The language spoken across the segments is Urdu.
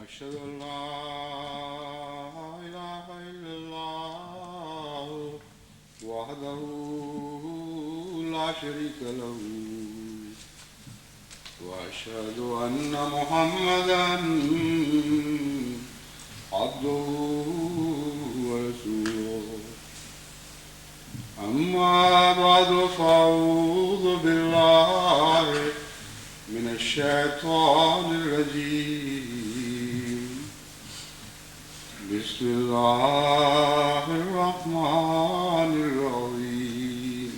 أشهد أن لا إله إلا الله وحده لا شريك له وأشهد أن محمدا عبده ورسوله أما بعد فأعوذ بالله من الشيطان الرجيم بسم الله الرحمن الرحيم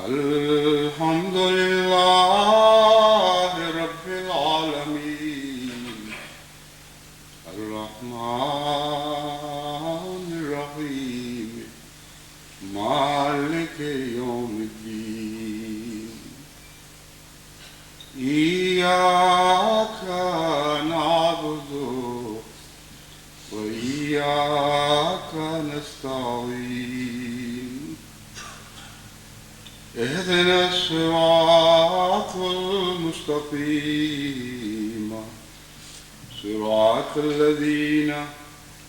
الحمد لله رب العالمين الرحمن الرحيم مالك يوم الدين إياك نعبد وإياك نستعين اهدنا الصراط المستقيم صراط الذين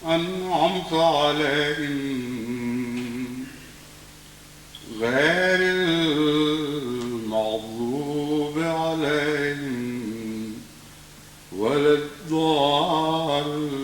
أنعمت عليهم غير المغضوب عليهم ولا الضالين.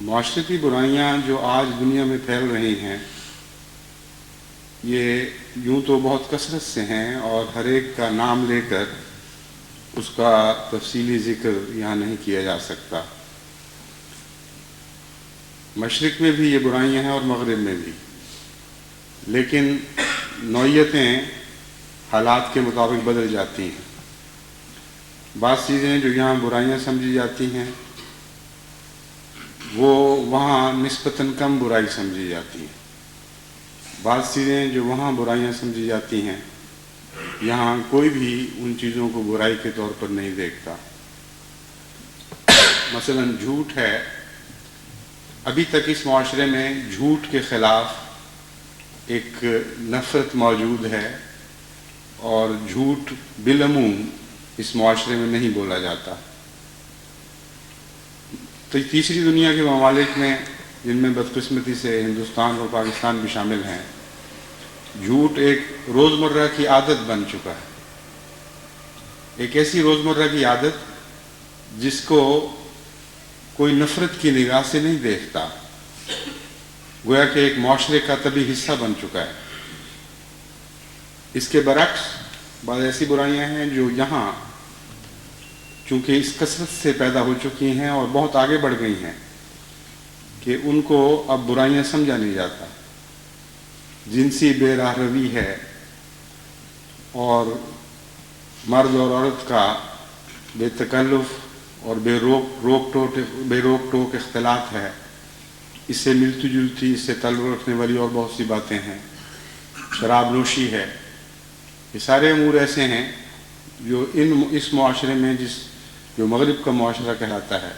معاشرتی برائیاں جو آج دنیا میں پھیل رہی ہیں یہ یوں تو بہت کثرت سے ہیں اور ہر ایک کا نام لے کر اس کا تفصیلی ذکر یہاں نہیں کیا جا سکتا۔ مشرق میں بھی یہ برائیاں ہیں اور مغرب میں بھی، لیکن نوعیتیں حالات کے مطابق بدل جاتی ہیں۔ بعض چیزیں جو یہاں برائیاں سمجھی جاتی ہیں وہ وہاں نسبتاً کم برائی سمجھی جاتی ہیں، بعض چیزیں جو وہاں برائیاں سمجھی جاتی ہیں یہاں کوئی بھی ان چیزوں کو برائی کے طور پر نہیں دیکھتا۔ مثلاً جھوٹ ہے، ابھی تک اس معاشرے میں جھوٹ کے خلاف ایک نفرت موجود ہے اور جھوٹ بالعموم اس معاشرے میں نہیں بولا جاتا۔ تو تیسری دنیا کے ممالک میں، جن میں بدقسمتی سے ہندوستان اور پاکستان بھی شامل ہیں، جھوٹ ایک روزمرہ کی عادت بن چکا ہے، ایک ایسی روزمرہ کی عادت جس کو کوئی نفرت کی نگاہ سے نہیں دیکھتا، گویا کہ ایک معاشرے کا طبی حصہ بن چکا ہے۔ اس کے برعکس بعض ایسی برائیاں ہیں جو یہاں چونکہ اس کثرت سے پیدا ہو چکی ہیں اور بہت آگے بڑھ گئی ہیں کہ ان کو اب برائیاں سمجھا نہیں جاتا۔ جنسی بے راہ روی ہے اور مرد اور عورت کا بے تکلف اور بے روک ٹوک اختلاط ہے، اس سے ملتی جلتی، اس سے تعلق رکھنے والی اور بہت سی باتیں ہیں۔ شراب نوشی ہے، یہ سارے امور ایسے ہیں جو اس معاشرے میں جو مغرب کا معاشرہ کہلاتا ہے،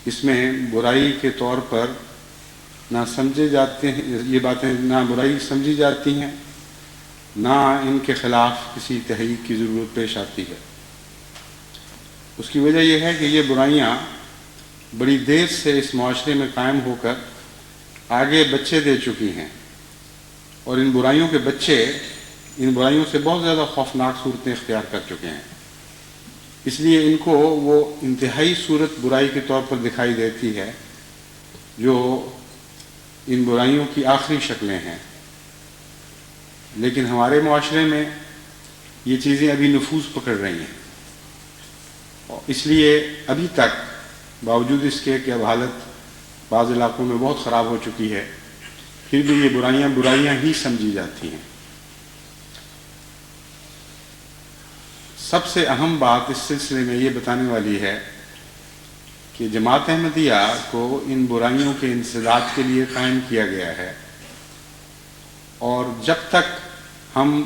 اس میں برائی کے طور پر نہ سمجھے جاتے ہیں، یہ باتیں نہ برائی سمجھی جاتی ہیں، نہ ان کے خلاف کسی تحریک کی ضرورت پیش آتی ہے۔ اس کی وجہ یہ ہے کہ یہ برائیاں بڑی دیر سے اس معاشرے میں قائم ہو کر آگے بچے دے چکی ہیں، اور ان برائیوں کے بچے ان برائیوں سے بہت زیادہ خوفناک صورتیں اختیار کر چکے ہیں، اس لیے ان کو وہ انتہائی صورت برائی کے طور پر دکھائی دیتی ہے جو ان برائیوں کی آخری شکلیں ہیں۔ لیکن ہمارے معاشرے میں یہ چیزیں ابھی نفوذ پکڑ رہی ہیں، اور اس لیے ابھی تک باوجود اس کے کہ اب حالت بعض علاقوں میں بہت خراب ہو چکی ہے، پھر بھی یہ برائیاں ہی سمجھی جاتی ہیں۔ سب سے اہم بات اس سلسلے میں یہ بتانے والی ہے کہ جماعت احمدیہ کو ان برائیوں کے انسداد کے لیے قائم کیا گیا ہے، اور جب تک ہم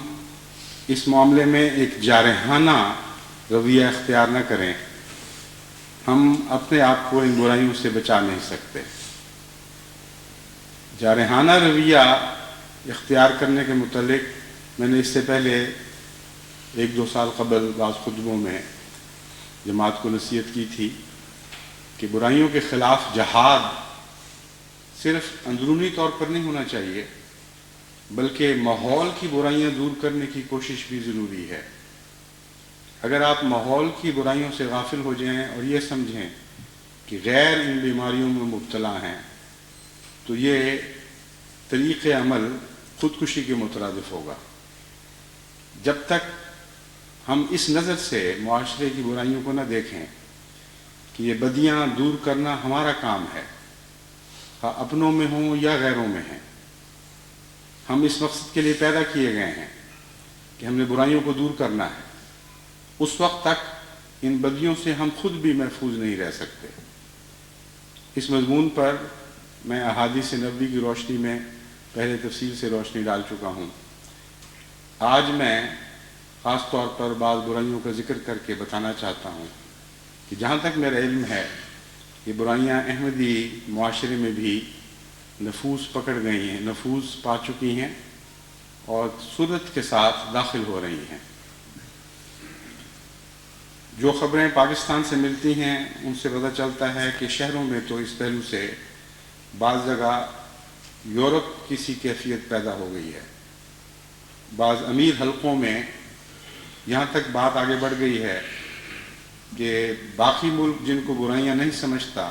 اس معاملے میں ایک جارحانہ رویہ اختیار نہ کریں، ہم اپنے آپ کو ان برائیوں سے بچا نہیں سکتے۔ جارحانہ رویہ اختیار کرنے کے متعلق میں نے اس سے پہلے 1-2 سال قبل بعض خطبوں میں جماعت کو نصیحت کی تھی کہ برائیوں کے خلاف جہاد صرف اندرونی طور پر نہیں ہونا چاہیے، بلکہ ماحول کی برائیاں دور کرنے کی کوشش بھی ضروری ہے۔ اگر آپ ماحول کی برائیوں سے غافل ہو جائیں اور یہ سمجھیں کہ غیر ان بیماریوں میں مبتلا ہیں، تو یہ طریق عمل خودکشی کے مترادف ہوگا۔ جب تک ہم اس نظر سے معاشرے کی برائیوں کو نہ دیکھیں کہ یہ بدیاں دور کرنا ہمارا کام ہے، خواہ اپنوں میں ہوں یا غیروں میں ہیں، ہم اس مقصد کے لیے پیدا کیے گئے ہیں کہ ہم نے برائیوں کو دور کرنا ہے، اس وقت تک ان بدیوں سے ہم خود بھی محفوظ نہیں رہ سکتے۔ اس مضمون پر میں احادیث نبوی کی روشنی میں پہلے تفصیل سے روشنی ڈال چکا ہوں۔ آج میں خاص طور پر بعض برائیوں کا ذکر کر کے بتانا چاہتا ہوں کہ جہاں تک میرا علم ہے یہ برائیاں احمدی معاشرے میں بھی نفوذ پکڑ گئی ہیں، نفوذ پا چکی ہیں اور سرعت کے ساتھ داخل ہو رہی ہیں۔ جو خبریں پاکستان سے ملتی ہیں ان سے پتہ چلتا ہے کہ شہروں میں تو اس پہلو سے بعض جگہ یورپ کی سی کیفیت پیدا ہو گئی ہے۔ بعض امیر حلقوں میں یہاں تک بات آگے بڑھ گئی ہے کہ باقی ملک جن کو برائیاں نہیں سمجھتا،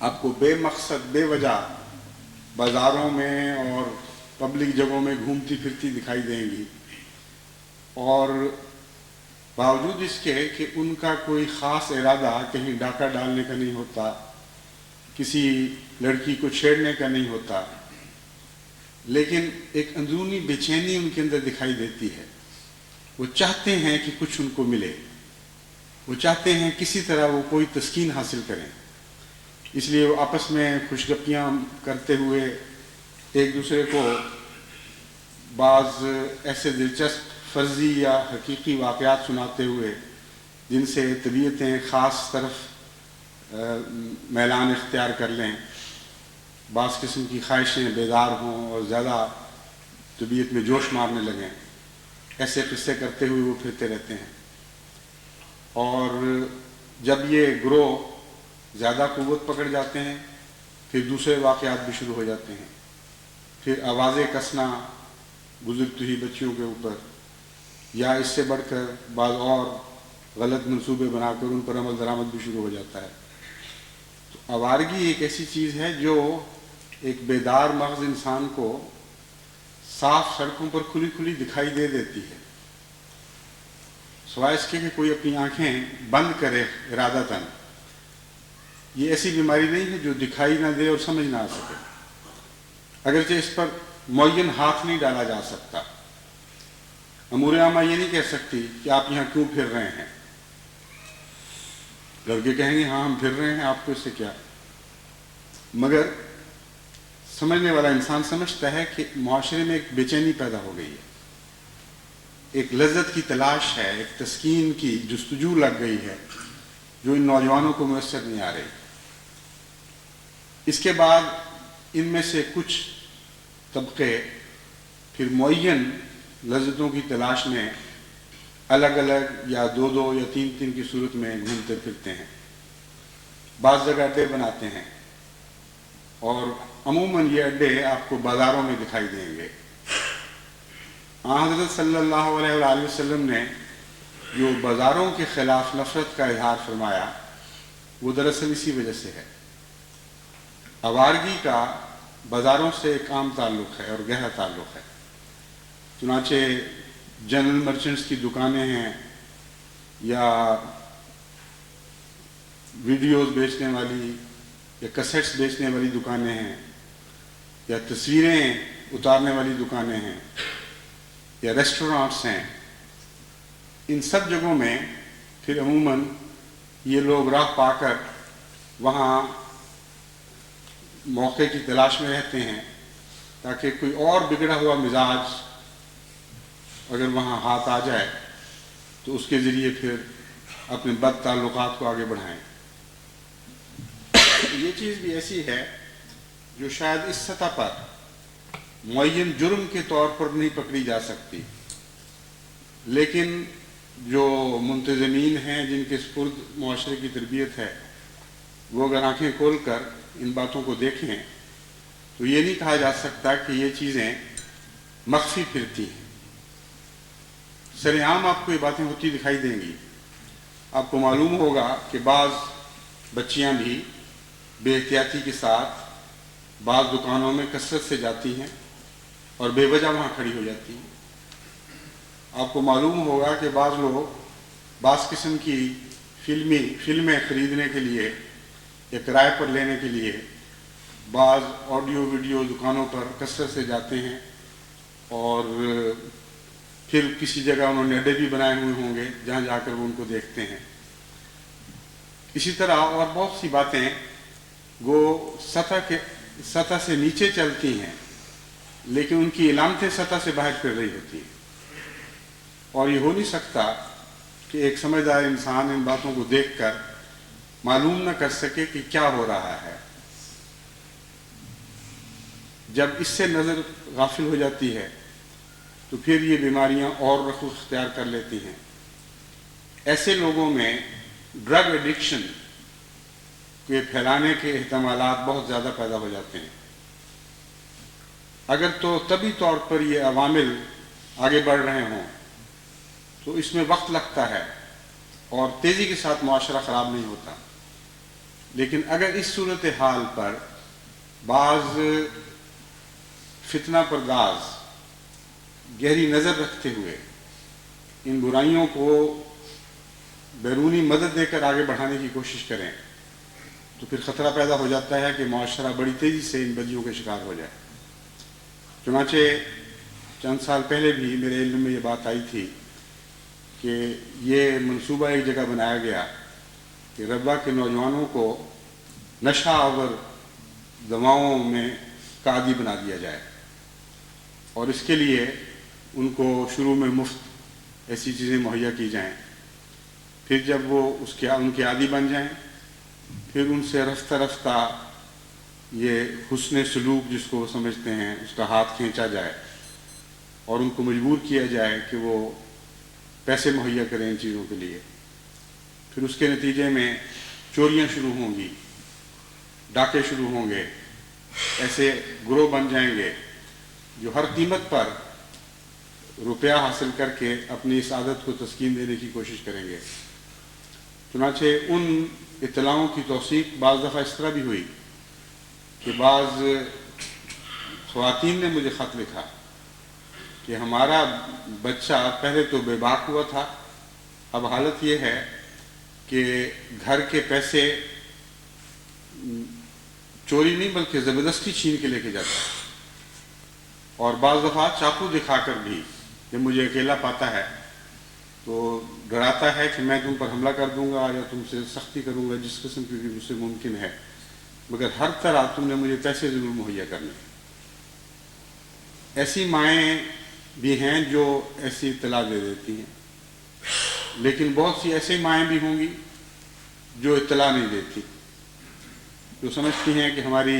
آپ کو بے مقصد بے وجہ بازاروں میں اور پبلک جگہوں میں گھومتی پھرتی دکھائی دیں گی، اور باوجود اس کے کہ ان کا کوئی خاص ارادہ کہیں ڈاکہ ڈالنے کا نہیں ہوتا، کسی لڑکی کو چھیڑنے کا نہیں ہوتا، لیکن ایک اندرونی بے چینی ان کے اندر دکھائی دیتی ہے۔ وہ چاہتے ہیں کہ کچھ ان کو ملے، وہ چاہتے ہیں کسی طرح وہ کوئی تسکین حاصل کریں، اس لیے وہ آپس میں خوشگپیاں کرتے ہوئے ایک دوسرے کو بعض ایسے دلچسپ فرضی یا حقیقی واقعات سناتے ہوئے جن سے طبیعتیں خاص طرف میلان اختیار کر لیں، بعض قسم کی خواہشیں بیدار ہوں اور زیادہ طبیعت میں جوش مارنے لگیں، ایسے قصے کرتے ہوئے وہ پھرتے رہتے ہیں۔ اور جب یہ گروہ زیادہ قوت پکڑ جاتے ہیں پھر دوسرے واقعات بھی شروع ہو جاتے ہیں، پھر آوازیں کسنا گزرتی ہوئی بچیوں کے اوپر، یا اس سے بڑھ کر بعض اور غلط منصوبے بنا کر ان پر عمل درآمد بھی شروع ہو جاتا ہے۔ تو آوارگی ایک ایسی چیز ہے جو ایک بیدار مغز انسان کو صاف سڑکوں پر کھلی کھلی دکھائی دے دیتی ہے، سوائے اس کے کہ کوئی اپنی آنکھیں بند کرے ارادتاً۔ یہ ایسی بیماری نہیں ہے جو دکھائی نہ دے اور سمجھ نہ آ سکے، اگرچہ اس پر معین ہاتھ نہیں ڈالا جا سکتا۔ امور عامہ یہ نہیں کہہ سکتی کہ آپ یہاں کیوں پھر رہے ہیں، لڑکے کہیں گے ہاں ہم پھر رہے ہیں، آپ کو اس سے کیا؟ مگر سمجھنے والا انسان سمجھتا ہے کہ معاشرے میں ایک بے چینی پیدا ہو گئی ہے، ایک لذت کی تلاش ہے، ایک تسکین کی جستجو لگ گئی ہے جو ان نوجوانوں کو میسر نہیں آ رہی۔ اس کے بعد ان میں سے کچھ طبقے پھر معین لذتوں کی تلاش میں الگ الگ یا دو دو یا تین تین کی صورت میں گھومتے پھرتے ہیں، بعض جگہ اڈے بناتے ہیں، اور عموماً یہ اڈے آپ کو بازاروں میں دکھائی دیں گے۔ حضرت صلی اللہ علیہ وآلہ وسلم نے جو بازاروں کے خلاف نفرت کا اظہار فرمایا وہ دراصل اسی وجہ سے ہے۔ آوارگی کا بازاروں سے ایک عام تعلق ہے اور گہرا تعلق ہے، چنانچہ جنرل مرچنٹس کی دکانیں ہیں یا ویڈیوز بیچنے والی یا کسیٹس بیچنے والی دکانیں ہیں یا تصویریں اتارنے والی دکانیں ہیں یا ریسٹورانٹس ہیں، ان سب جگہوں میں پھر عموماً یہ لوگ راہ پا کر وہاں موقع کی تلاش میں رہتے ہیں تاکہ کوئی اور بگڑا ہوا مزاج اگر وہاں ہاتھ آ جائے تو اس کے ذریعے پھر اپنے بد تعلقات کو آگے بڑھائیں۔ یہ چیز بھی ایسی ہے جو شاید اس سطح پر معین جرم کے طور پر نہیں پکڑی جا سکتی، لیکن جو منتظمین ہیں جن کے سپرد معاشرے کی تربیت ہے وہ اگر آنکھیں کھول کر ان باتوں کو دیکھیں تو یہ نہیں کہا جا سکتا کہ یہ چیزیں مخفی پھرتی ہیں۔ سرعام آپ کو یہ باتیں ہوتی دکھائی دیں گی۔ آپ کو معلوم ہوگا کہ بعض بچیاں بھی بے احتیاطی کے ساتھ بعض دکانوں میں کثرت سے جاتی ہیں اور بے وجہ وہاں کھڑی ہو جاتی ہیں۔ آپ کو معلوم ہوگا کہ بعض لوگ بعض قسم کی فلمیں خریدنے کے لیے یا کرائے پر لینے کے لیے بعض آڈیو ویڈیو دکانوں پر کثرت سے جاتے ہیں، اور پھر کسی جگہ انہوں نے اڈے بھی بنائے ہوئے ہوں گے جہاں جا کر وہ ان کو دیکھتے ہیں۔ اسی طرح اور بہت سی باتیں وہ سطح سے نیچے چلتی ہیں لیکن ان کی علامتیں سطح سے باہر پھر رہی ہوتی ہیں، اور یہ ہو نہیں سکتا کہ ایک سمجھدار انسان ان باتوں کو دیکھ کر معلوم نہ کر سکے کہ کیا ہو رہا ہے۔ جب اس سے نظر غافل ہو جاتی ہے تو پھر یہ بیماریاں اور رخ اختیار کر لیتی ہیں۔ ایسے لوگوں میں ڈرگ ایڈکشن کے پھیلانے کے احتمالات بہت زیادہ پیدا ہو جاتے ہیں۔ اگر تو طبی طور پر یہ عوامل آگے بڑھ رہے ہوں تو اس میں وقت لگتا ہے اور تیزی کے ساتھ معاشرہ خراب نہیں ہوتا، لیکن اگر اس صورتحال پر بعض فتنہ پرداز گہری نظر رکھتے ہوئے ان برائیوں کو بیرونی مدد دے کر آگے بڑھانے کی کوشش کریں تو پھر خطرہ پیدا ہو جاتا ہے کہ معاشرہ بڑی تیزی سے ان بدیوں کے شکار ہو جائے۔ چنانچہ چند سال پہلے بھی میرے علم میں یہ بات آئی تھی کہ یہ منصوبہ ایک جگہ بنایا گیا کہ ربوہ کے نوجوانوں کو نشہ آور دواؤں میں کا عادی بنا دیا جائے، اور اس کے لیے ان کو شروع میں مفت ایسی چیزیں مہیا کی جائیں، پھر جب وہ ان کے عادی بن جائیں پھر ان سے رفتہ رفتہ یہ حسن سلوک جس کو وہ سمجھتے ہیں اس کا ہاتھ کھینچا جائے اور ان کو مجبور کیا جائے کہ وہ پیسے مہیا کریں ان چیزوں کے لیے۔ پھر اس کے نتیجے میں چوریاں شروع ہوں گی، ڈاکے شروع ہوں گے، ایسے گروہ بن جائیں گے جو ہر قیمت پر روپیہ حاصل کر کے اپنی اس عادت کو تسکین دینے کی کوشش کریں گے۔ چنانچہ ان اطلاعوں کی توثیق بعض دفعہ اس طرح بھی ہوئی کہ بعض خواتین نے مجھے خط لکھا کہ ہمارا بچہ پہلے تو بے باک ہوا تھا، اب حالت یہ ہے کہ گھر کے پیسے چوری نہیں بلکہ زبردستی چھین کے لے کے جاتا ہے، اور بعض دفعہ چاقو دکھا کر بھی جب مجھے اکیلا پاتا ہے تو ڈراتا ہے کہ میں تم پر حملہ کر دوں گا یا تم سے سختی کروں گا جس قسم کی بھی مجھ سے ممکن ہے، مگر ہر طرح تم نے مجھے پیسے ضرور مہیا کرنے۔ ایسی مائیں بھی ہیں جو ایسی اطلاع دے دیتی ہیں، لیکن بہت سی ایسی مائیں بھی ہوں گی جو اطلاع نہیں دیتی، جو سمجھتی ہیں کہ ہماری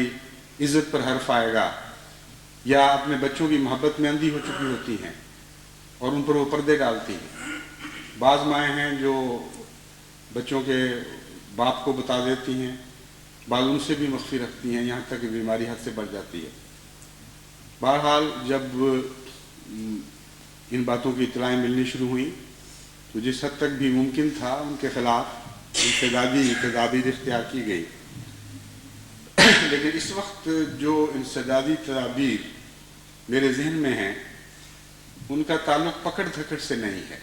عزت پر حرف آئے گا، یا اپنے بچوں کی محبت میں اندھی ہو چکی ہوتی ہیں اور ان پر وہ پردے ڈالتی ہیں۔ بعض مائیں ہیں جو بچوں کے باپ کو بتا دیتی ہیں، بعض ان سے بھی مخفی رکھتی ہیں، یہاں تک کہ بیماری حد سے بڑھ جاتی ہے۔ بہرحال جب ان باتوں کی اطلاعیں ملنی شروع ہوئیں تو جس حد تک بھی ممکن تھا ان کے خلاف انسدادی تدابیر اختیار کی گئی، لیکن اس وقت جو انسدادی تدابیر میرے ذہن میں ہیں ان کا تعلق پکڑ دھکڑ سے نہیں ہے۔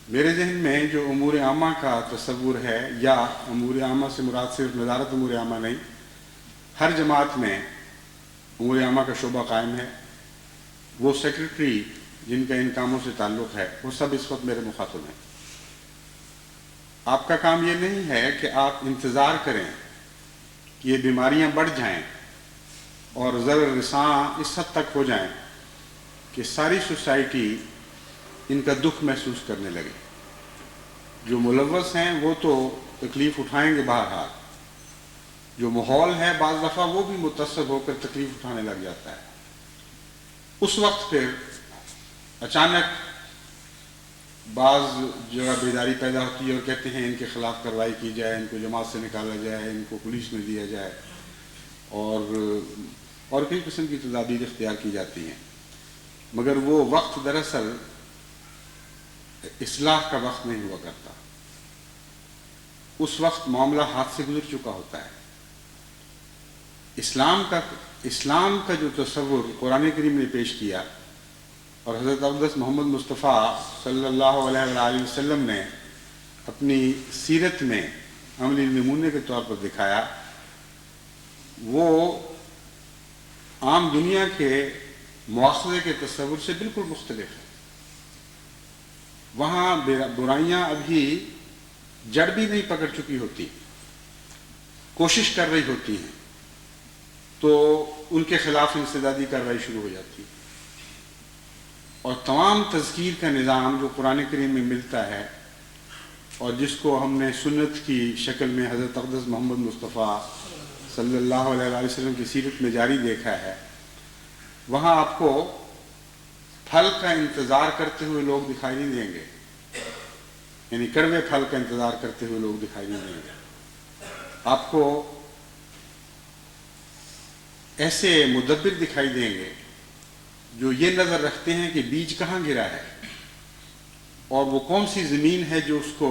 میرے ذہن میں جو امور عامہ کا تصور ہے، یا امور عامہ سے مراد صرف وزارت امور عامہ نہیں، ہر جماعت میں امور عامہ کا شعبہ قائم ہے، وہ سیکرٹری جن کا ان کاموں سے تعلق ہے وہ سب اس وقت میرے مخاطب ہیں۔ آپ کا کام یہ نہیں ہے کہ آپ انتظار کریں کہ یہ بیماریاں بڑھ جائیں اور ضرر رساں اس حد تک ہو جائیں کہ ساری سوسائٹی ان کا دکھ محسوس کرنے لگے۔ جو ملوث ہیں وہ تو تکلیف اٹھائیں گے، بہرحال جو ماحول ہے بعض دفعہ وہ بھی متاثر ہو کر تکلیف اٹھانے لگ جاتا ہے۔ اس وقت پھر اچانک بعض جگہ بیداری پیدا ہوتی ہے اور کہتے ہیں ان کے خلاف کارروائی کی جائے، ان کو جماعت سے نکالا جائے، ان کو پولیس میں دیا جائے، اور کئی قسم کی تدابیر اختیار کی جاتی ہیں، مگر وہ وقت دراصل اصلاح کا وقت نہیں ہوا کرتا۔ اس وقت معاملہ ہاتھ سے گزر چکا ہوتا ہے۔ اسلام کا جو تصور قرآن کریم نے پیش کیا اور حضرت اقدس محمد مصطفیٰ صلی اللہ علیہ وآلہ وسلم نے اپنی سیرت میں عملی نمونے کے طور پر دکھایا، وہ عام دنیا کے مواخذے کے تصور سے بالکل مختلف ہے۔ وہاں برائیاں ابھی جڑ بھی نہیں پکڑ چکی ہوتی، کوشش کر رہی ہوتی ہیں، تو ان کے خلاف انسدادی کارروائی شروع ہو جاتی ہے، اور تمام تذکیر کا نظام جو قرآن کریم میں ملتا ہے اور جس کو ہم نے سنت کی شکل میں حضرت اقدس محمد مصطفیٰ صلی اللہ علیہ وآلہ وسلم کی سیرت میں جاری دیکھا ہے، وہاں آپ کو پھل کا انتظار کرتے ہوئے لوگ دکھائی نہیں دیں گے، یعنی کڑوے پھل کا انتظار کرتے ہوئے لوگ دکھائی نہیں دیں گے۔ آپ کو ایسے مدبر دکھائی دیں گے جو یہ نظر رکھتے ہیں کہ بیج کہاں گرا ہے اور وہ کون سی زمین ہے جو اس کو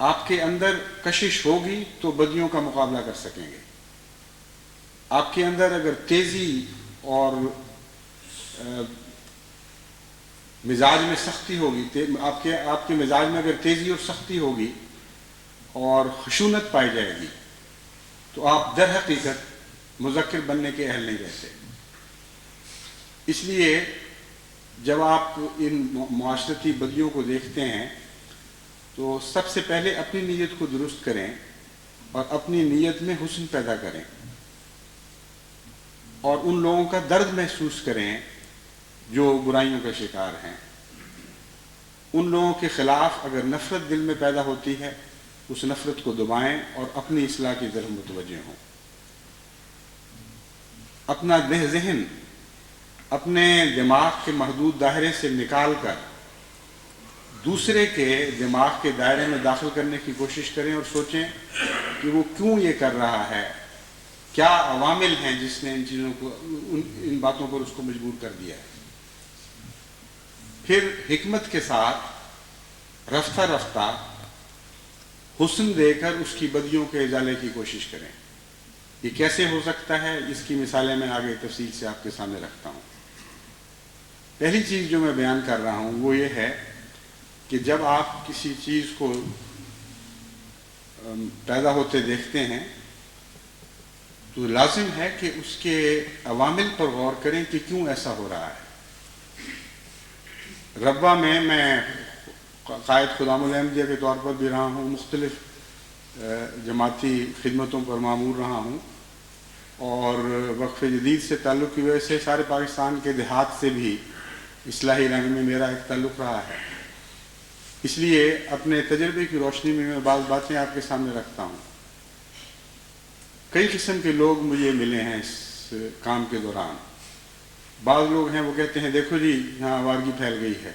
آپ کے اندر کشش ہوگی تو بدیوں کا مقابلہ کر سکیں گے. آپ کے اندر اگر تیزی اور مزاج میں سختی ہوگی، آپ کے مزاج میں اگر تیزی اور سختی ہوگی اور خشونت پائی جائے گی تو آپ در حقیقت مذکر بننے کے اہل نہیں رہتے. اس لیے جب آپ ان معاشرتی بدیوں کو دیکھتے ہیں تو سب سے پہلے اپنی نیت کو درست کریں اور اپنی نیت میں حسن پیدا کریں اور ان لوگوں کا درد محسوس کریں جو برائیوں کا شکار ہیں. ان لوگوں کے خلاف اگر نفرت دل میں پیدا ہوتی ہے اس نفرت کو دبائیں اور اپنی اصلاح کی طرف متوجہ ہوں. اپنا ذہن اپنے دماغ کے محدود دائرے سے نکال کر دوسرے کے دماغ کے دائرے میں داخل کرنے کی کوشش کریں اور سوچیں کہ وہ کیوں یہ کر رہا ہے، کیا عوامل ہیں جس نے ان چیزوں کو ان باتوں پر اس کو مجبور کر دیا ہے. پھر حکمت کے ساتھ رفتہ رفتہ حسن دے کر اس کی بدیوں کے ازالے کی کوشش کریں. یہ کیسے ہو سکتا ہے، اس کی مثالیں میں آگے تفصیل سے آپ کے سامنے رکھتا ہوں. پہلی چیز جو میں بیان کر رہا ہوں وہ یہ ہے کہ جب آپ کسی چیز کو پیدا ہوتے دیکھتے ہیں تو لازم ہے کہ اس کے عوامل پر غور کریں کہ کیوں ایسا ہو رہا ہے. ربوہ میں قائد خدام الحمدیہ کے طور پر بھی رہا ہوں، مختلف جماعتی خدمتوں پر مامور رہا ہوں اور وقف جدید سے تعلق کی وجہ سے سارے پاکستان کے دیہات سے بھی اصلاحی رنگ میں میرا ایک تعلق رہا ہے. اس لیے اپنے تجربے کی روشنی میں بعض باتیں آپ کے سامنے رکھتا ہوں. کئی قسم کے لوگ مجھے ملے ہیں اس کام کے دوران. بعض لوگ ہیں وہ کہتے ہیں دیکھو جی یہاں آوارگی پھیل گئی ہے،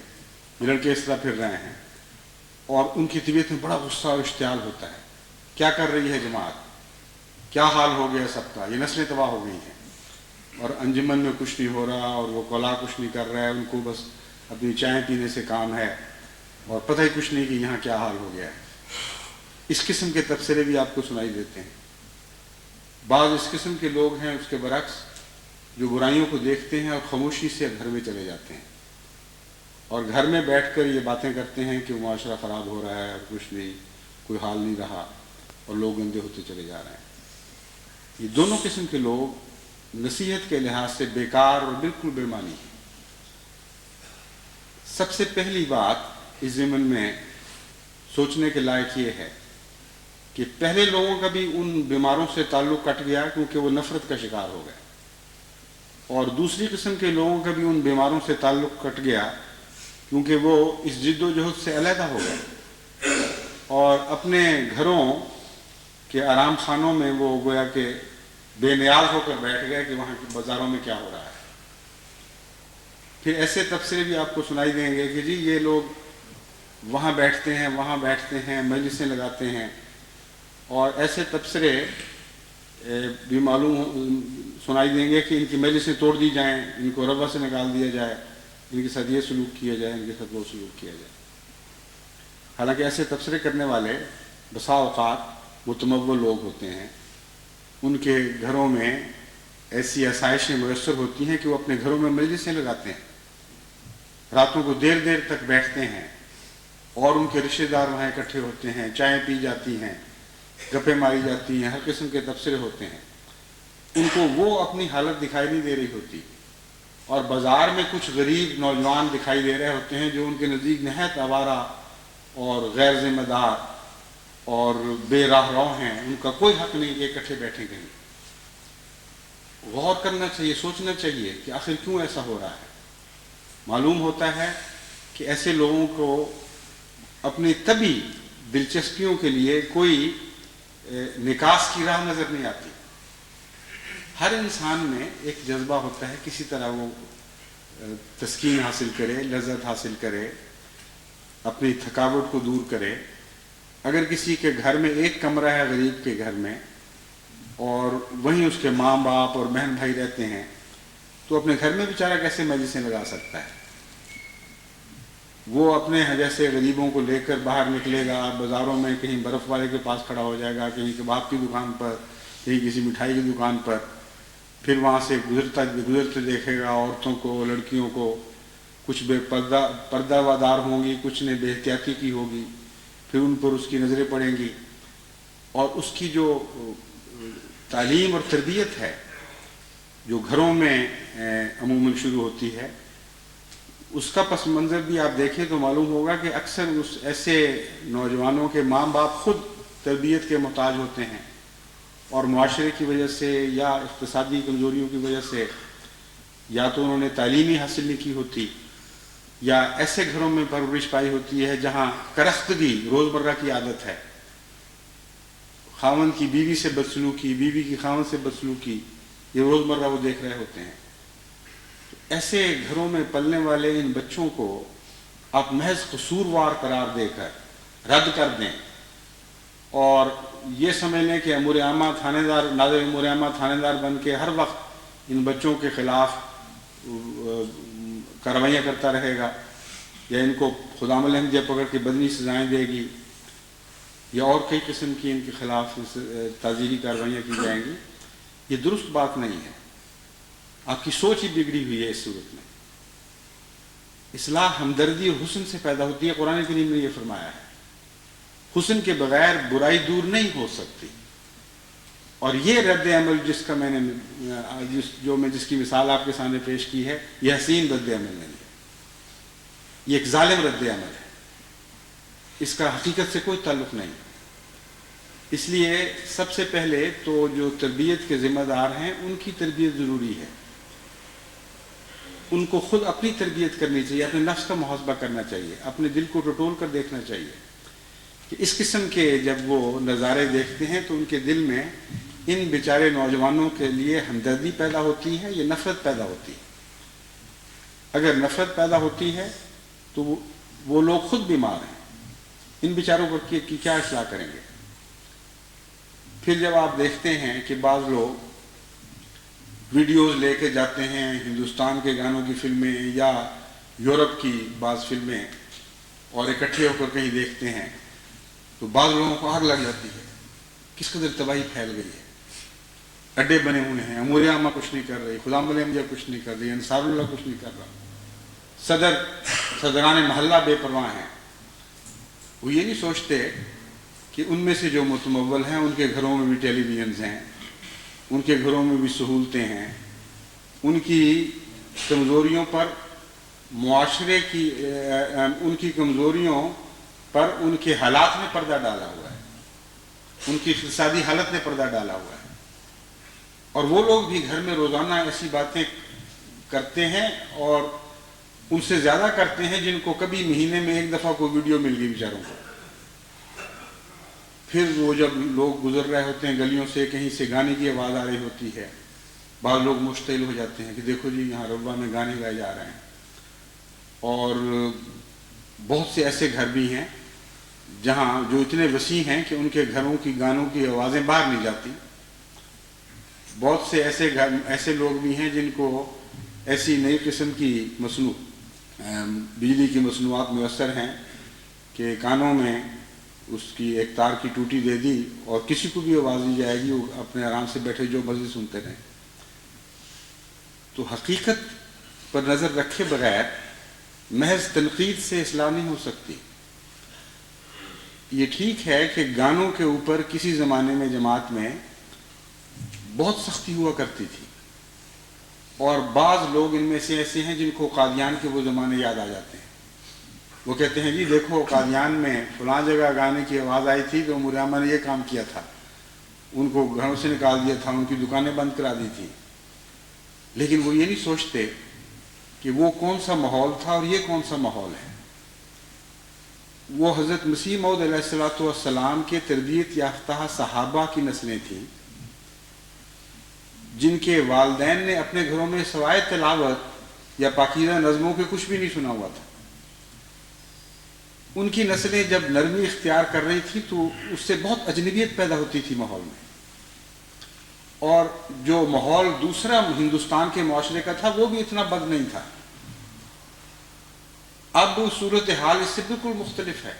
یہ لڑکے اس طرح پھر رہے ہیں، اور ان کی طبیعت میں بڑا غصہ اور اشتعال ہوتا ہے. کیا کر رہی ہے جماعت، کیا حال ہو گیا سب کا، یہ نسلیں تباہ ہو گئی ہیں اور انجمن میں کچھ نہیں ہو رہا اور وہ کولا کچھ نہیں کر رہا ہے، ان کو بس اپنی چائے پینے سے کام ہے اور پتہ ہی کچھ نہیں کہ یہاں کیا حال ہو گیا ہے. اس قسم کے تبصرے بھی آپ کو سنائی دیتے ہیں. بعض اس قسم کے لوگ ہیں اس کے برعکس جو برائیوں کو دیکھتے ہیں اور خاموشی سے گھر میں چلے جاتے ہیں اور گھر میں بیٹھ کر یہ باتیں کرتے ہیں کہ معاشرہ خراب ہو رہا ہے اور کچھ نہیں، کوئی حال نہیں رہا اور لوگ گندے ہوتے چلے جا رہے ہیں. یہ دونوں قسم کے لوگ نصیحت کے لحاظ سے بیکار اور بالکل بے معنی ہیں. سب سے پہلی بات اس ضمن میں سوچنے کے لائق یہ ہے کہ پہلے لوگوں کا بھی ان بیماروں سے تعلق کٹ گیا کیونکہ وہ نفرت کا شکار ہو گئے، اور دوسری قسم کے لوگوں کا بھی ان بیماروں سے تعلق کٹ گیا کیونکہ وہ اس جد و جہد سے علیحدہ ہو گئے اور اپنے گھروں کے آرام خانوں میں وہ گویا کہ بے نیاز ہو کر بیٹھ گئے کہ وہاں کی بازاروں میں کیا ہو رہا ہے. پھر ایسے تبصرے بھی آپ کو سنائی دیں گے کہ جی یہ لوگ وہاں بیٹھتے ہیں وہاں بیٹھتے ہیں، مجلسیں لگاتے ہیں، اور ایسے تبصرے بھی معلوم سنائی دیں گے کہ ان کی مجلسیں توڑ دی جائیں، ان کو ربوہ سے نکال دیا جائے، ان کے ساتھ یہ سلوک کیا جائے، ان کے ساتھ وہ سلوک کیا جائے. حالانکہ ایسے تبصرے کرنے والے بسا اوقات متمول لوگ ہوتے ہیں. ان کے گھروں میں ایسی آسائشیں میسر ہوتی ہیں کہ وہ اپنے گھروں میں مجلسیں لگاتے ہیں، راتوں کو دیر دیر تک بیٹھتے ہیں اور ان کے رشتہ دار وہاں اکٹھے ہوتے ہیں، چائیں پی جاتی ہیں، گپیں ماری جاتی ہیں، ہر قسم کے تبصرے ہوتے ہیں. ان کو وہ اپنی حالت دکھائی نہیں دے رہی ہوتی اور بازار میں کچھ غریب نوجوان دکھائی دے رہے ہوتے ہیں جو ان کے نزدیک نہایت آوارہ اور غیر ذمہ دار اور بے راہ رو ہیں. ان کا کوئی حق نہیں کہ اکٹھے بیٹھیں کہیں. غور کرنا چاہیے، سوچنا چاہیے کہ آخر کیوں ایسا ہو رہا ہے. معلوم ہوتا ہے کہ ایسے لوگوں کو اپنی طبی دلچسپیوں کے لیے کوئی نکاس کی راہ نظر نہیں آتی. ہر انسان میں ایک جذبہ ہوتا ہے کسی طرح وہ تسکین حاصل کرے، لذت حاصل کرے، اپنی تھکاوٹ کو دور کرے. اگر کسی کے گھر میں ایک کمرہ ہے غریب کے گھر میں اور وہیں اس کے ماں باپ اور بہن بھائی رہتے ہیں تو اپنے گھر میں بیچارہ کیسے مجلسیں لگا سکتا ہے. وہ اپنے جیسے غریبوں کو لے کر باہر نکلے گا، بازاروں میں کہیں برف والے کے پاس کھڑا ہو جائے گا، کہیں کباب کی دکان پر، کہیں کسی مٹھائی کی دکان پر، پھر وہاں سے گزرتے دیکھے گا عورتوں کو، لڑکیوں کو، کچھ بے پردہ وادار ہوں گی، کچھ نے بے احتیاطی کی ہوگی، پھر ان پر اس کی نظریں پڑیں گی، اور اس کی جو تعلیم اور تربیت ہے جو گھروں میں عموماً شروع ہوتی ہے، اس کا پس منظر بھی آپ دیکھیں تو معلوم ہوگا کہ اکثر اس ایسے نوجوانوں کے ماں باپ خود تربیت کے محتاج ہوتے ہیں، اور معاشرے کی وجہ سے یا اقتصادی کمزوریوں کی وجہ سے یا تو انہوں نے تعلیم ہی حاصل نہیں کی ہوتی، یا ایسے گھروں میں پرورش پائی ہوتی ہے جہاں کرختگی روزمرہ کی عادت ہے، خاوند کی بیوی سے بدسلوکی، بیوی کی خاوند سے بدسلوکی، یہ روزمرہ وہ دیکھ رہے ہوتے ہیں۔ ایسے گھروں میں پلنے والے ان بچوں کو آپ محض قصوروار قرار دے کر رد کر دیں اور یہ سمجھ لیں کہ امور عامہ تھانے دار، ناظر امور عامہ تھانے دار بن کے ہر وقت ان بچوں کے خلاف کارروائیاں کرتا رہے گا، یا ان کو خدام الحمدیہ پکڑ کے بدنی سزائیں دے گی، یا اور کئی قسم کی ان کے خلاف تعزیری کارروائیاں کی جائیں گی، یہ درست بات نہیں ہے۔ آپ کی سوچ ہی بگڑی ہوئی ہے اس صورت میں۔ اصلاح ہمدردی اور حسن سے پیدا ہوتی ہے، قرآن کریم نے یہ فرمایا ہے۔ حسن کے بغیر برائی دور نہیں ہو سکتی، اور یہ رد عمل جس کا میں نے جس کی مثال آپ کے سامنے پیش کی ہے، یہ حسین رد عمل نہیں ہے، یہ ایک ظالم رد عمل ہے، اس کا حقیقت سے کوئی تعلق نہیں۔ اس لیے سب سے پہلے تو جو تربیت کے ذمہ دار ہیں ان کی تربیت ضروری ہے، ان کو خود اپنی تربیت کرنی چاہیے، اپنے نفس کا محاسبہ کرنا چاہیے، اپنے دل کو ٹٹول کر دیکھنا چاہیے کہ اس قسم کے جب وہ نظارے دیکھتے ہیں تو ان کے دل میں ان بیچارے نوجوانوں کے لیے ہمدردی پیدا ہوتی ہے، یہ نفرت پیدا ہوتی ہے۔ اگر نفرت پیدا ہوتی ہے تو وہ لوگ خود بیمار ہیں، ان بیچاروں پر کی کیا اصلاح کریں گے؟ پھر جب آپ دیکھتے ہیں کہ بعض لوگ ویڈیوز لے کے جاتے ہیں ہندوستان کے گانوں کی فلمیں یا یورپ کی بعض فلمیں، اور اکٹھے ہو کر کہیں دیکھتے ہیں تو بعض لوگوں کو آگ لگ جاتی ہے، کس قدر تباہی پھیل گئی ہے، اڈے بنے ہوئے ہیں، امور عامہ کچھ نہیں کر رہی، خدام الحمدیہ کچھ نہیں کر رہی، انصار اللہ کچھ نہیں کر رہا، صدران محلہ بے پرواہ ہیں۔ وہ یہ نہیں سوچتے کہ ان میں سے جو متمول ہیں ان کے گھروں میں بھی ٹیلی ویژنز ہیں، ان کے گھروں میں بھی سہولتیں ہیں، ان کی کمزوریوں پر معاشرے کی ان کی کمزوریوں پر ان کے حالات نے پردہ ڈالا ہوا ہے، ان کی اقتصادی حالت نے پردہ ڈالا ہوا ہے، اور وہ لوگ بھی گھر میں روزانہ ایسی باتیں کرتے ہیں اور ان سے زیادہ کرتے ہیں جن کو کبھی مہینے میں ایک دفعہ کوئی ویڈیو مل گئی بیچاروں کو۔ پھر وہ جب لوگ گزر رہے ہوتے ہیں گلیوں سے، کہیں سے گانے کی آواز آ رہی ہوتی ہے، بعض لوگ مشتعل ہو جاتے ہیں کہ دیکھو جی یہاں ربوہ میں گانے گائے جا رہے ہیں، اور بہت سے ایسے گھر بھی ہیں جہاں جو اتنے وسیع ہیں کہ ان کے گھروں کی گانوں کی آوازیں باہر نہیں جاتی۔ بہت سے ایسے لوگ بھی ہیں جن کو ایسی نئی قسم کی بجلی کی مصنوعات میسر ہیں کہ کانوں میں اس کی ایک تار کی ٹوٹی دے دی اور کسی کو بھی آواز دی جائے گی، وہ اپنے آرام سے بیٹھے جو مرضی سنتے رہیں۔ تو حقیقت پر نظر رکھے بغیر محض تنقید سے اصلاح نہیں ہو سکتی۔ یہ ٹھیک ہے کہ گانوں کے اوپر کسی زمانے میں جماعت میں بہت سختی ہوا کرتی تھی، اور بعض لوگ ان میں سے ایسے ہیں جن کو قادیان کے وہ زمانے یاد آ جاتے ہیں۔ وہ کہتے ہیں جی دیکھو قادیان میں فلاں جگہ گانے کی آواز آئی تھی تو امور عامہ نے یہ کام کیا تھا، ان کو گھروں سے نکال دیا تھا، ان کی دکانیں بند کرا دی تھی۔ لیکن وہ یہ نہیں سوچتے کہ وہ کون سا ماحول تھا اور یہ کون سا ماحول ہے۔ وہ حضرت مسیح موعود علیہ السلام کے تربیت یافتہ صحابہ کی نسلیں تھیں جن کے والدین نے اپنے گھروں میں سوائے تلاوت یا پاکیزہ نظموں کے کچھ بھی نہیں سنا ہوا تھا۔ ان کی نسلیں جب نرمی اختیار کر رہی تھی تو اس سے بہت اجنبیت پیدا ہوتی تھی ماحول میں، اور جو ماحول دوسرا ہندوستان کے معاشرے کا تھا وہ بھی اتنا بد نہیں تھا۔ اب صورت حال اس سے بالکل مختلف ہے.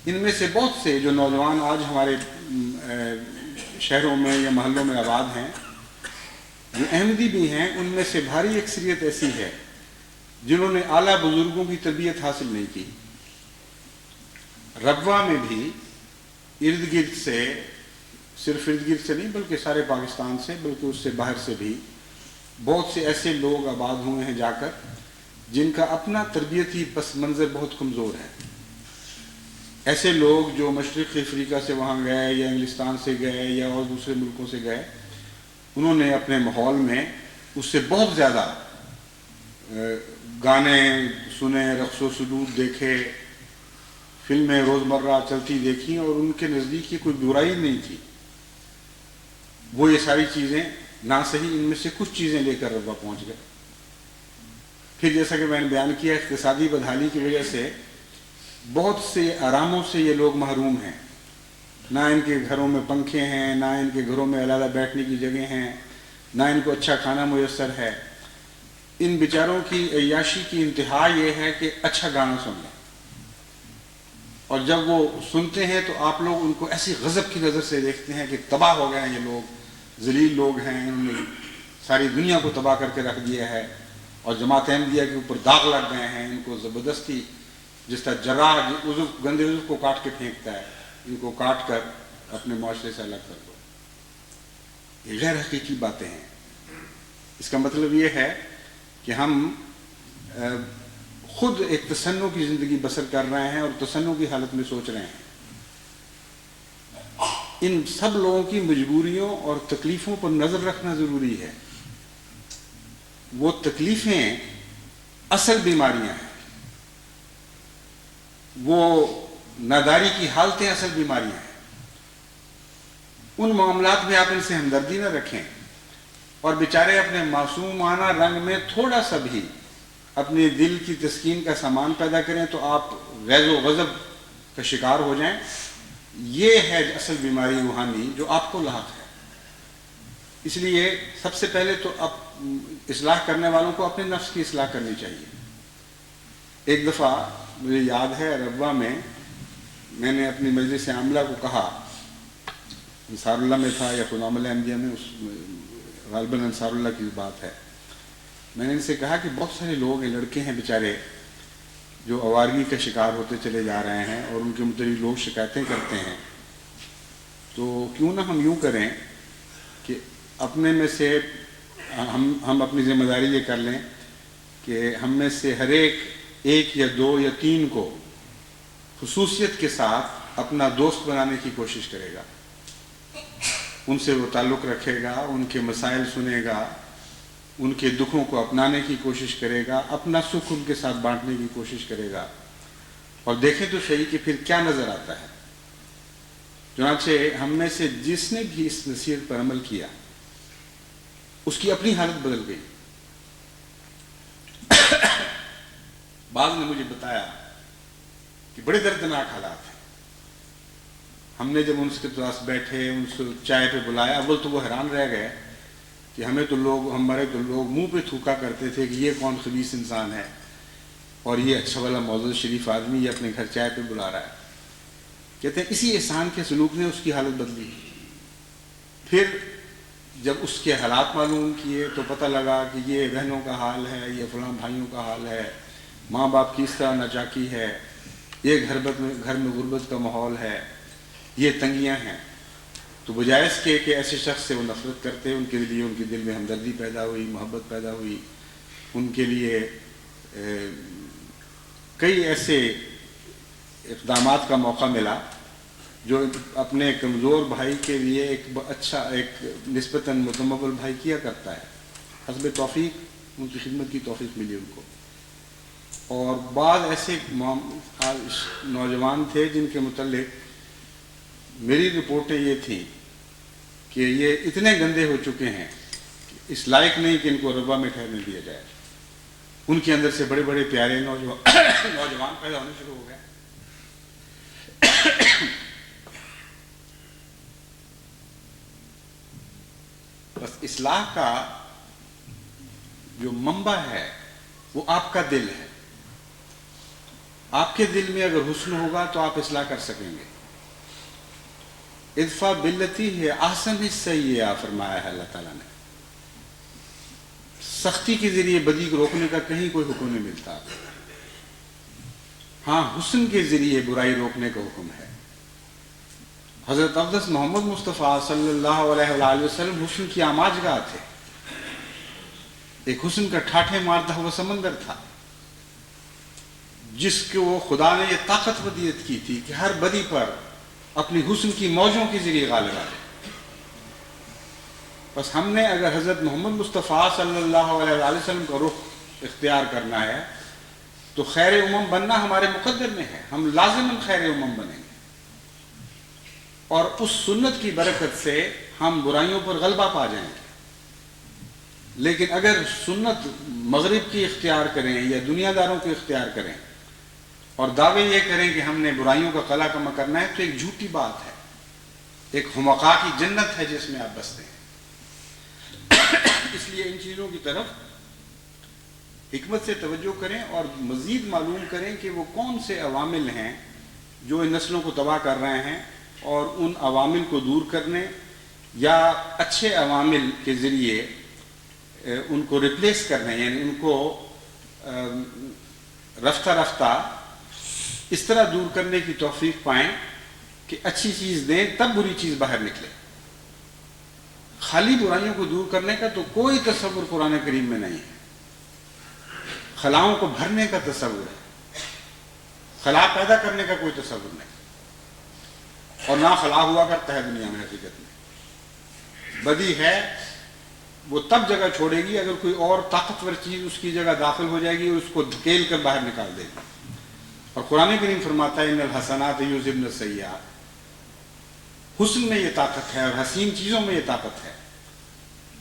ان میں سے بہت سے جو نوجوان آج ہمارے شہروں میں یا محلوں میں آباد ہیں جو احمدی بھی ہیں، ان میں سے بھاری اکثریت ایسی ہے جنہوں نے اعلیٰ بزرگوں کی تربیت حاصل نہیں کی. ربوہ میں بھی ارد گرد سے، صرف ارد گرد سے نہیں بلکہ سارے پاکستان سے، بلکہ اس سے باہر سے بھی بہت سے ایسے لوگ آباد ہوئے ہیں جا کر جن کا اپنا تربیتی پس منظر بہت کمزور ہے. ایسے لوگ جو مشرقی افریقہ سے وہاں گئے یا انگلستان سے گئے یا اور دوسرے ملکوں سے گئے، انہوں نے اپنے ماحول میں اس سے بہت زیادہ گانے سنے، رقص و سجود دیکھے، فلمیں روزمرہ چلتی دیکھیں، اور ان کے نزدیک یہ کوئی برائی نہیں تھی. وہ یہ ساری چیزیں نہ صحیح ان میں سے کچھ چیزیں لے کر ربوہ پہنچ گئے. پھر جیسا کہ میں نے بیان کیا، اقتصادی بدحالی کی وجہ سے بہت سے آراموں سے یہ لوگ محروم ہیں. نہ ان کے گھروں میں پنکھے ہیں، نہ ان کے گھروں میں علیحدہ بیٹھنے کی جگہ ہیں، نہ ان کو اچھا کھانا میسر ہے. ان بیچاروں کی عیاشی کی انتہا یہ ہے کہ اچھا گانا سن لیں، اور جب وہ سنتے ہیں تو آپ لوگ ان کو ایسی غضب کی نظر سے دیکھتے ہیں کہ تباہ ہو گئے ہیں یہ لوگ، ذلیل لوگ ہیں، انہوں نے ساری دنیا کو تباہ کر کے رکھ دیا ہے، اور جماعت احمدیہ کے اوپر داغ لگ گئے ہیں. ان کو زبردستی جس طرح جراح گندے عضو کو کاٹ کے پھینکتا ہے، ان کو کاٹ کر اپنے معاشرے سے الگ کر دو. یہ غیر حقیقی باتیں ہیں. اس کا مطلب یہ ہے کہ ہم خود ایک تصنع کی زندگی بسر کر رہے ہیں اور تصنع کی حالت میں سوچ رہے ہیں. ان سب لوگوں کی مجبوریوں اور تکلیفوں پر نظر رکھنا ضروری ہے. وہ تکلیفیں اصل بیماریاں ہیں، وہ ناداری کی حالتیں اصل بیماریاں ہیں. ان معاملات میں آپ ان سے ہمدردی نہ رکھیں اور بیچارے اپنے معصومانہ رنگ میں تھوڑا سا بھی اپنے دل کی تسکین کا سامان پیدا کریں تو آپ غیظ و غضب کا شکار ہو جائیں. یہ ہے اصل بیماری روحانی جو آپ کو لاحق ہے. اس لیے سب سے پہلے تو اصلاح کرنے والوں کو اپنے نفس کی اصلاح کرنی چاہیے. ایک دفعہ مجھے یاد ہے ربوہ میں میں نے اپنی مجلس عاملہ کو کہا، انصار اللہ میں تھا یا خدام احمدیہ میں، اس غالباً انصار اللہ کی بات ہے. میں نے ان سے کہا کہ بہت سارے لوگ ہیں، لڑکے ہیں بیچارے جو آوارگی کا شکار ہوتے چلے جا رہے ہیں اور ان کے متعلق لوگ شکایتیں کرتے ہیں. تو کیوں نہ ہم یوں کریں کہ اپنے میں سے ہم اپنی ذمہ داری یہ کر لیں کہ ہم میں سے ہر ایک یا دو یا تین کو خصوصیت کے ساتھ اپنا دوست بنانے کی کوشش کرے گا. ان سے وہ تعلق رکھے گا، ان کے مسائل سنے گا، ان کے دکھوں کو اپنانے کی کوشش کرے گا، اپنا سکھ ان کے ساتھ بانٹنے کی کوشش کرے گا، اور دیکھیں تو صحیح کہ پھر کیا نظر آتا ہے. چنانچہ ہم میں سے جس نے بھی اس نصیحت پر عمل کیا اس کی اپنی حالت بدل گئی. بعض نے مجھے بتایا کہ بڑے دردناک حالات ہیں. ہم نے جب ان کے پاس بیٹھے، ان سے چائے پہ بلایا، اول تو وہ حیران رہ گئے کہ ہمارے تو لوگ منہ پہ تھوکا کرتے تھے کہ یہ کون خبیث انسان ہے اور یہ اچھا والا معزز شریف آدمی یہ اپنے گھر چائے پہ بلا رہا ہے. کہتے ہیں اسی احسان کے سلوک نے اس کی حالت بدلی. پھر جب اس کے حالات معلوم کیے تو پتہ لگا کہ یہ بہنوں کا حال ہے، یہ فلاں بھائیوں کا حال ہے، ماں باپ کی اس طرح ناچاکی ہے، یہ گھر میں غربت کا ماحول ہے، یہ تنگیاں ہیں. تو بجائے اس کے کہ ایسے شخص سے وہ نفرت کرتے، ان کے لیے ان کے دل میں ہمدردی پیدا ہوئی، محبت پیدا ہوئی. ان کے لیے کئی ایسے اقدامات کا موقع ملا جو اپنے کمزور بھائی کے لیے ایک نسبتاً متمول بھائی کیا کرتا ہے. حسب توفیق ان کی خدمت کی توفیق ملی ان کو. اور بعض ایسے نوجوان تھے جن کے متعلق میری رپورٹیں یہ تھیں کہ یہ اتنے گندے ہو چکے ہیں کہ اس لائق نہیں کہ ان کو ربوہ میں ٹھہرنے دیا جائے. ان کے اندر سے بڑے بڑے پیارے نوجوان پیدا ہونے شروع ہو گئے. بس اصلاح کا جو منبع ہے وہ آپ کا دل ہے. آپ کے دل میں اگر حسن ہوگا تو آپ اصلاح کر سکیں گے. ادفع باللتی ہے احسن السیئہ فرمایا ہے اللہ تعالیٰ نے. سختی کے ذریعے بدی کو روکنے کا کہیں کوئی حکم نہیں ملتا. ہاں حسن کے ذریعے برائی روکنے کا حکم ہے. حضرت اقدس محمد مصطفیٰ صلی اللہ علیہ وآلہ وسلم حسن کی آماجگاہ تھے. ایک حسن کا ٹھاٹھے مارتا ہوا سمندر تھا جس کو وہ خدا نے یہ طاقت ودیت کی تھی کہ ہر بدی پر اپنی حسن کی موجوں کے ذریعے غالب آ جائے. بس ہم نے اگر حضرت محمد مصطفیٰ صلی اللہ علیہ وآلہ وسلم کا رخ اختیار کرنا ہے تو خیر امم بننا ہمارے مقدر میں ہے. ہم لازماً خیر امم بنیں گے اور اس سنت کی برکت سے ہم برائیوں پر غلبہ پا جائیں گے. لیکن اگر سنت مغرب کی اختیار کریں یا دنیا داروں کی اختیار کریں اور دعوے یہ کریں کہ ہم نے برائیوں کا قلع کما کرنا ہے تو ایک جھوٹی بات ہے. ایک حمقاء کی جنت ہے جس میں آپ بستے ہیں. اس لیے ان چیزوں کی طرف حکمت سے توجہ کریں اور مزید معلوم کریں کہ وہ کون سے عوامل ہیں جو ان نسلوں کو تباہ کر رہے ہیں اور ان عوامل کو دور کرنے یا اچھے عوامل کے ذریعے ان کو ریپلیس کرنے یعنی ان کو رفتہ رفتہ اس طرح دور کرنے کی توفیق پائیں کہ اچھی چیز دیں تب بری چیز باہر نکلے. خالی برائیوں کو دور کرنے کا تو کوئی تصور قرآن کریم میں نہیں ہے. خلاؤں کو بھرنے کا تصور ہے, خلا پیدا کرنے کا کوئی تصور نہیں, اور نہ خلا ہوا کرتا ہے دنیا میں. حقیقت میں بدی ہے وہ تب جگہ چھوڑے گی اگر کوئی اور طاقتور چیز اس کی جگہ داخل ہو جائے گی اور اس کو دھکیل کر باہر نکال دے گی. اور قرآن کریم فرماتا ہے ان الحسنات یذہبن السیئات. حسن میں یہ طاقت ہے اور حسین چیزوں میں یہ طاقت ہے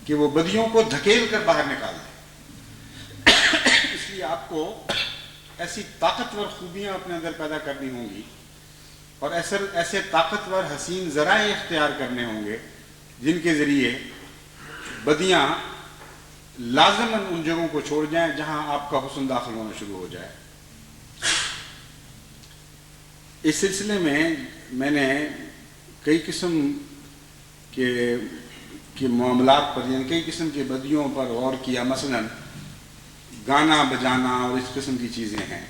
کہ وہ بدیوں کو دھکیل کر باہر نکال دے. اس لیے آپ کو ایسی طاقتور خوبیاں اپنے اندر پیدا کرنی ہوں گی اور ایسے طاقتور حسین ذرائع اختیار کرنے ہوں گے جن کے ذریعے بدیاں لازماً ان جگہوں کو چھوڑ جائیں جہاں آپ کا حسن داخل ہونا شروع ہو جائے. اس سلسلے میں نے کئی قسم کے معاملات پر یعنی کئی قسم کی بدیوں پر غور کیا. مثلاً گانا بجانا اور اس قسم کی چیزیں ہیں.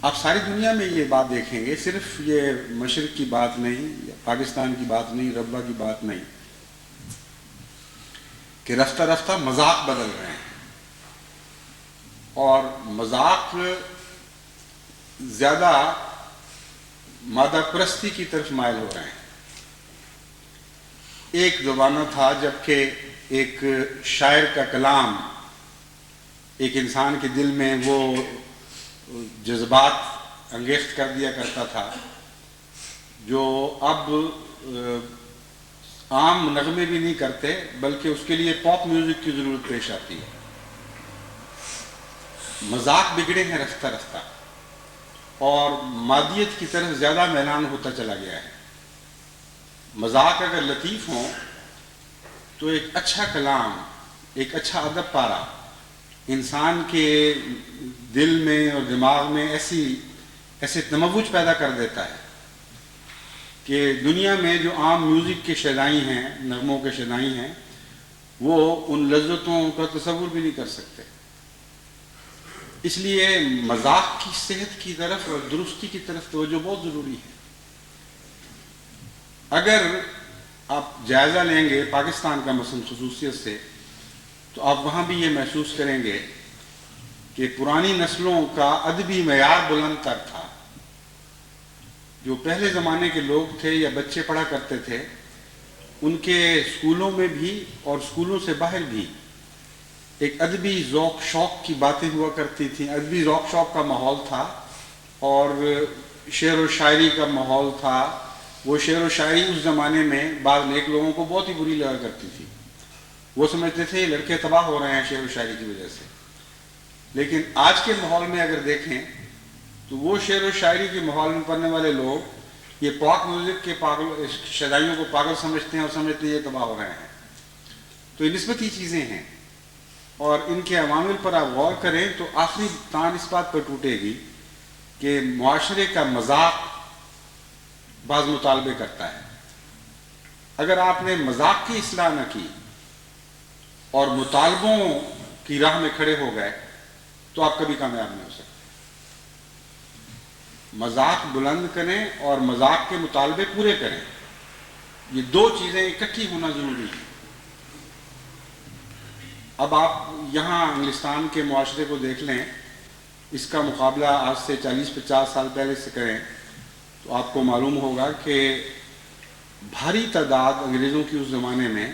آپ ساری دنیا میں یہ بات دیکھیں گے, صرف یہ مشرق کی بات نہیں, پاکستان کی بات نہیں, ربا کی بات نہیں, کہ رفتہ رفتہ مذاق بدل رہے ہیں اور مذاق زیادہ مادہ پرستی کی طرف مائل ہو رہے ہیں. ایک زمانہ تھا جبکہ ایک شاعر کا کلام ایک انسان کے دل میں وہ جذبات انگیخت کر دیا کرتا تھا جو اب عام نغمے بھی نہیں کرتے بلکہ اس کے لیے پاپ میوزک کی ضرورت پیش آتی ہے. مذاق بگڑے ہیں رفتہ رفتہ اور مادیت کی طرف زیادہ میلان ہوتا چلا گیا ہے. مذاق اگر لطیف ہوں تو ایک اچھا کلام, ایک اچھا ادب پارا انسان کے دل میں اور دماغ میں ایسے تموج پیدا کر دیتا ہے کہ دنیا میں جو عام میوزک کے شیدائی ہیں, نغموں کے شیدائی ہیں, وہ ان لذتوں کا تصور بھی نہیں کر سکتے. اس لیے مذاق کی صحت کی طرف اور درستی کی طرف توجہ بہت ضروری ہے. اگر آپ جائزہ لیں گے پاکستان کا مثلا خصوصیت سے تو آپ وہاں بھی یہ محسوس کریں گے کہ پرانی نسلوں کا ادبی معیار بلند تر تھا. جو پہلے زمانے کے لوگ تھے یا بچے پڑھا کرتے تھے ان کے اسکولوں میں بھی اور اسکولوں سے باہر بھی ایک ادبی ذوق شوق کی باتیں ہوا کرتی تھیں. ادبی ذوق شوق کا ماحول تھا اور شعر و شاعری کا ماحول تھا. وہ شعر و شاعری اس زمانے میں بعض نیک لوگوں کو بہت ہی بری لگا کرتی تھی. وہ سمجھتے تھے لڑکے تباہ ہو رہے ہیں شعر و شاعری کی وجہ سے. لیکن آج کے ماحول میں اگر دیکھیں تو وہ شعر و شاعری کے ماحول میں پڑھنے والے لوگ یہ پاک میوزک کے شیدائیوں کو پاگل سمجھتے ہیں اور سمجھتے ہیں یہ تباہ ہو رہے ہیں. تو یہ نسبتی چیزیں ہیں اور ان کے عوامل پر آپ غور کریں تو آخری تان اس بات پر ٹوٹے گی کہ معاشرے کا مذاق بعض مطالبے کرتا ہے. اگر آپ نے مذاق کی اصلاح نہ کی اور مطالبوں کی راہ میں کھڑے ہو گئے تو آپ کبھی کامیاب نہیں ہو سکتے. مذاق بلند کریں اور مذاق کے مطالبے پورے کریں، یہ دو چیزیں اکٹھی ہونا ضروری ہے. اب آپ یہاں انگلستان کے معاشرے کو دیکھ لیں، اس کا مقابلہ آج سے 40-50 سال پہلے سے کریں تو آپ کو معلوم ہوگا کہ بھاری تعداد انگریزوں کی اس زمانے میں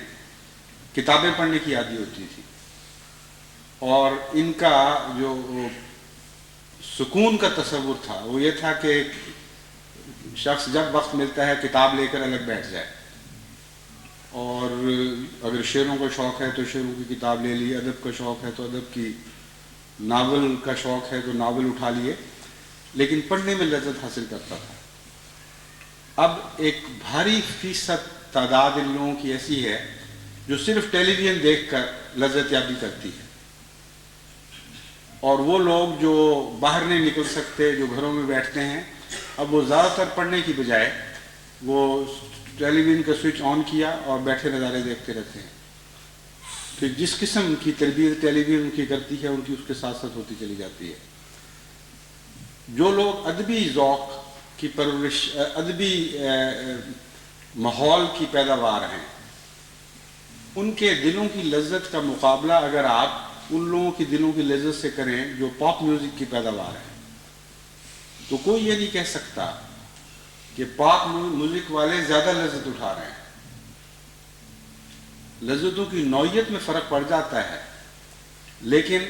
کتابیں پڑھنے کی عادی ہوتی تھی، اور ان کا جو سکون کا تصور تھا وہ یہ تھا کہ شخص جب وقت ملتا ہے کتاب لے کر الگ بیٹھ جائے، اور اگر شعروں کا شوق ہے تو شعروں کی کتاب لے لی، ادب کا شوق ہے تو ادب کی، ناول کا شوق ہے تو ناول اٹھا لیے، لیکن پڑھنے میں لذت حاصل کرتا تھا. اب ایک بھاری فیصد تعداد ان لوگوں کی ایسی ہے جو صرف ٹیلی ویژن دیکھ کر لذت یابی کرتی ہے، اور وہ لوگ جو باہر نہیں نکل سکتے، جو گھروں میں بیٹھتے ہیں، اب وہ زیادہ تر پڑھنے کی بجائے وہ ٹیلی ویژن کا سوئچ آن کیا اور بیٹھے نظارے دیکھتے رہتے ہیں. پھر جس قسم کی تربیت ٹیلی ویژن کی کرتی ہے ان کی اس کے ساتھ ساتھ ہوتی چلی جاتی ہے. جو لوگ ادبی ذوق کی پرورش، ادبی ماحول کی پیداوار ہیں، ان کے دلوں کی لذت کا مقابلہ اگر آپ ان لوگوں کی دلوں کی لذت سے کریں جو پاپ میوزک کی پیداوار ہے، تو کوئی یہ نہیں کہہ سکتا کہ پاپ میوزک والے زیادہ لذت اٹھا رہے ہیں. لذتوں کی نوعیت میں فرق پڑ جاتا ہے، لیکن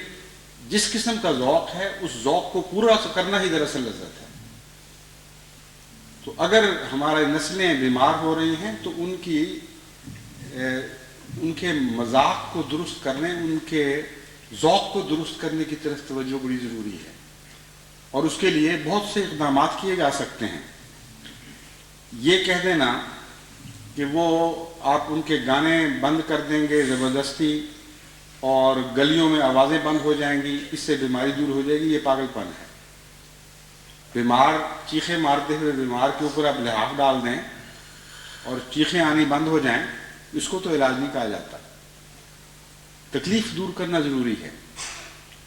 جس قسم کا ذوق ہے اس ذوق کو پورا کرنا ہی دراصل لذت ہے. تو اگر ہماری نسلیں بیمار ہو رہی ہیں تو ان کے مذاق کو درست کرنے، ان کے ذوق کو درست کرنے کی طرف توجہ بڑی ضروری ہے، اور اس کے لیے بہت سے اقدامات کیے جا سکتے ہیں. یہ کہہ دینا کہ وہ آپ ان کے گانے بند کر دیں گے زبردستی اور گلیوں میں آوازیں بند ہو جائیں گی، اس سے بیماری دور ہو جائے گی، یہ پاگل پن ہے. بیمار چیخیں مارتے ہوئے بیمار کے اوپر آپ لحاف ڈال دیں اور چیخیں آنی بند ہو جائیں، اس کو تو علاج نہیں کہا جاتا. تکلیف دور کرنا ضروری ہے.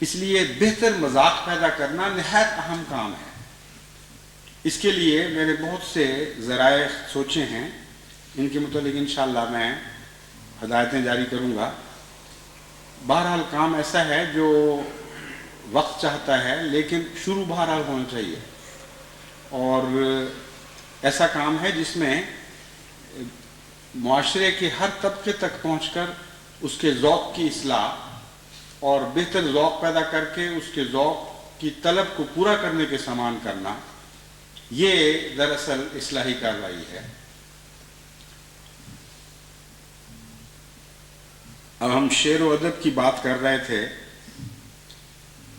اس لیے بہتر مذاق پیدا کرنا نہایت اہم کام ہے. اس کے لیے میں نے بہت سے ذرائع سوچے ہیں، ان کے متعلق انشاءاللہ میں ہدایتیں جاری کروں گا. بہرحال کام ایسا ہے جو وقت چاہتا ہے، لیکن شروع بہرحال ہونا چاہیے، اور ایسا کام ہے جس میں معاشرے کے ہر طبقے تک پہنچ کر اس کے ذوق کی اصلاح اور بہتر ذوق پیدا کر کے اس کے ذوق کی طلب کو پورا کرنے کے سامان کرنا، یہ دراصل اصلاحی کارروائی ہے. اب ہم شعر و ادب کی بات کر رہے تھے.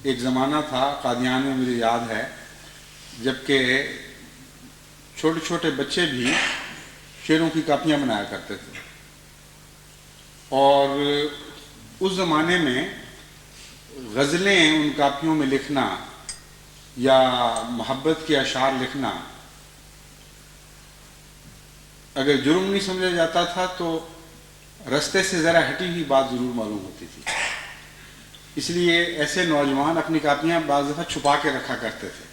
ایک زمانہ تھا قادیان میں، مجھے یاد ہے، جبکہ چھوٹے چھوٹے بچے بھی شعروں کی کاپیاں بنایا کرتے تھے، اور اس زمانے میں غزلیں ان کاپیوں میں لکھنا یا محبت کے اشعار لکھنا اگر جرم نہیں سمجھا جاتا تھا تو رستے سے ذرا ہٹی ہوئی بات ضرور معلوم ہوتی تھی. اس لیے ایسے نوجوان اپنی کاپیاں بعض دفعہ چھپا کے رکھا کرتے تھے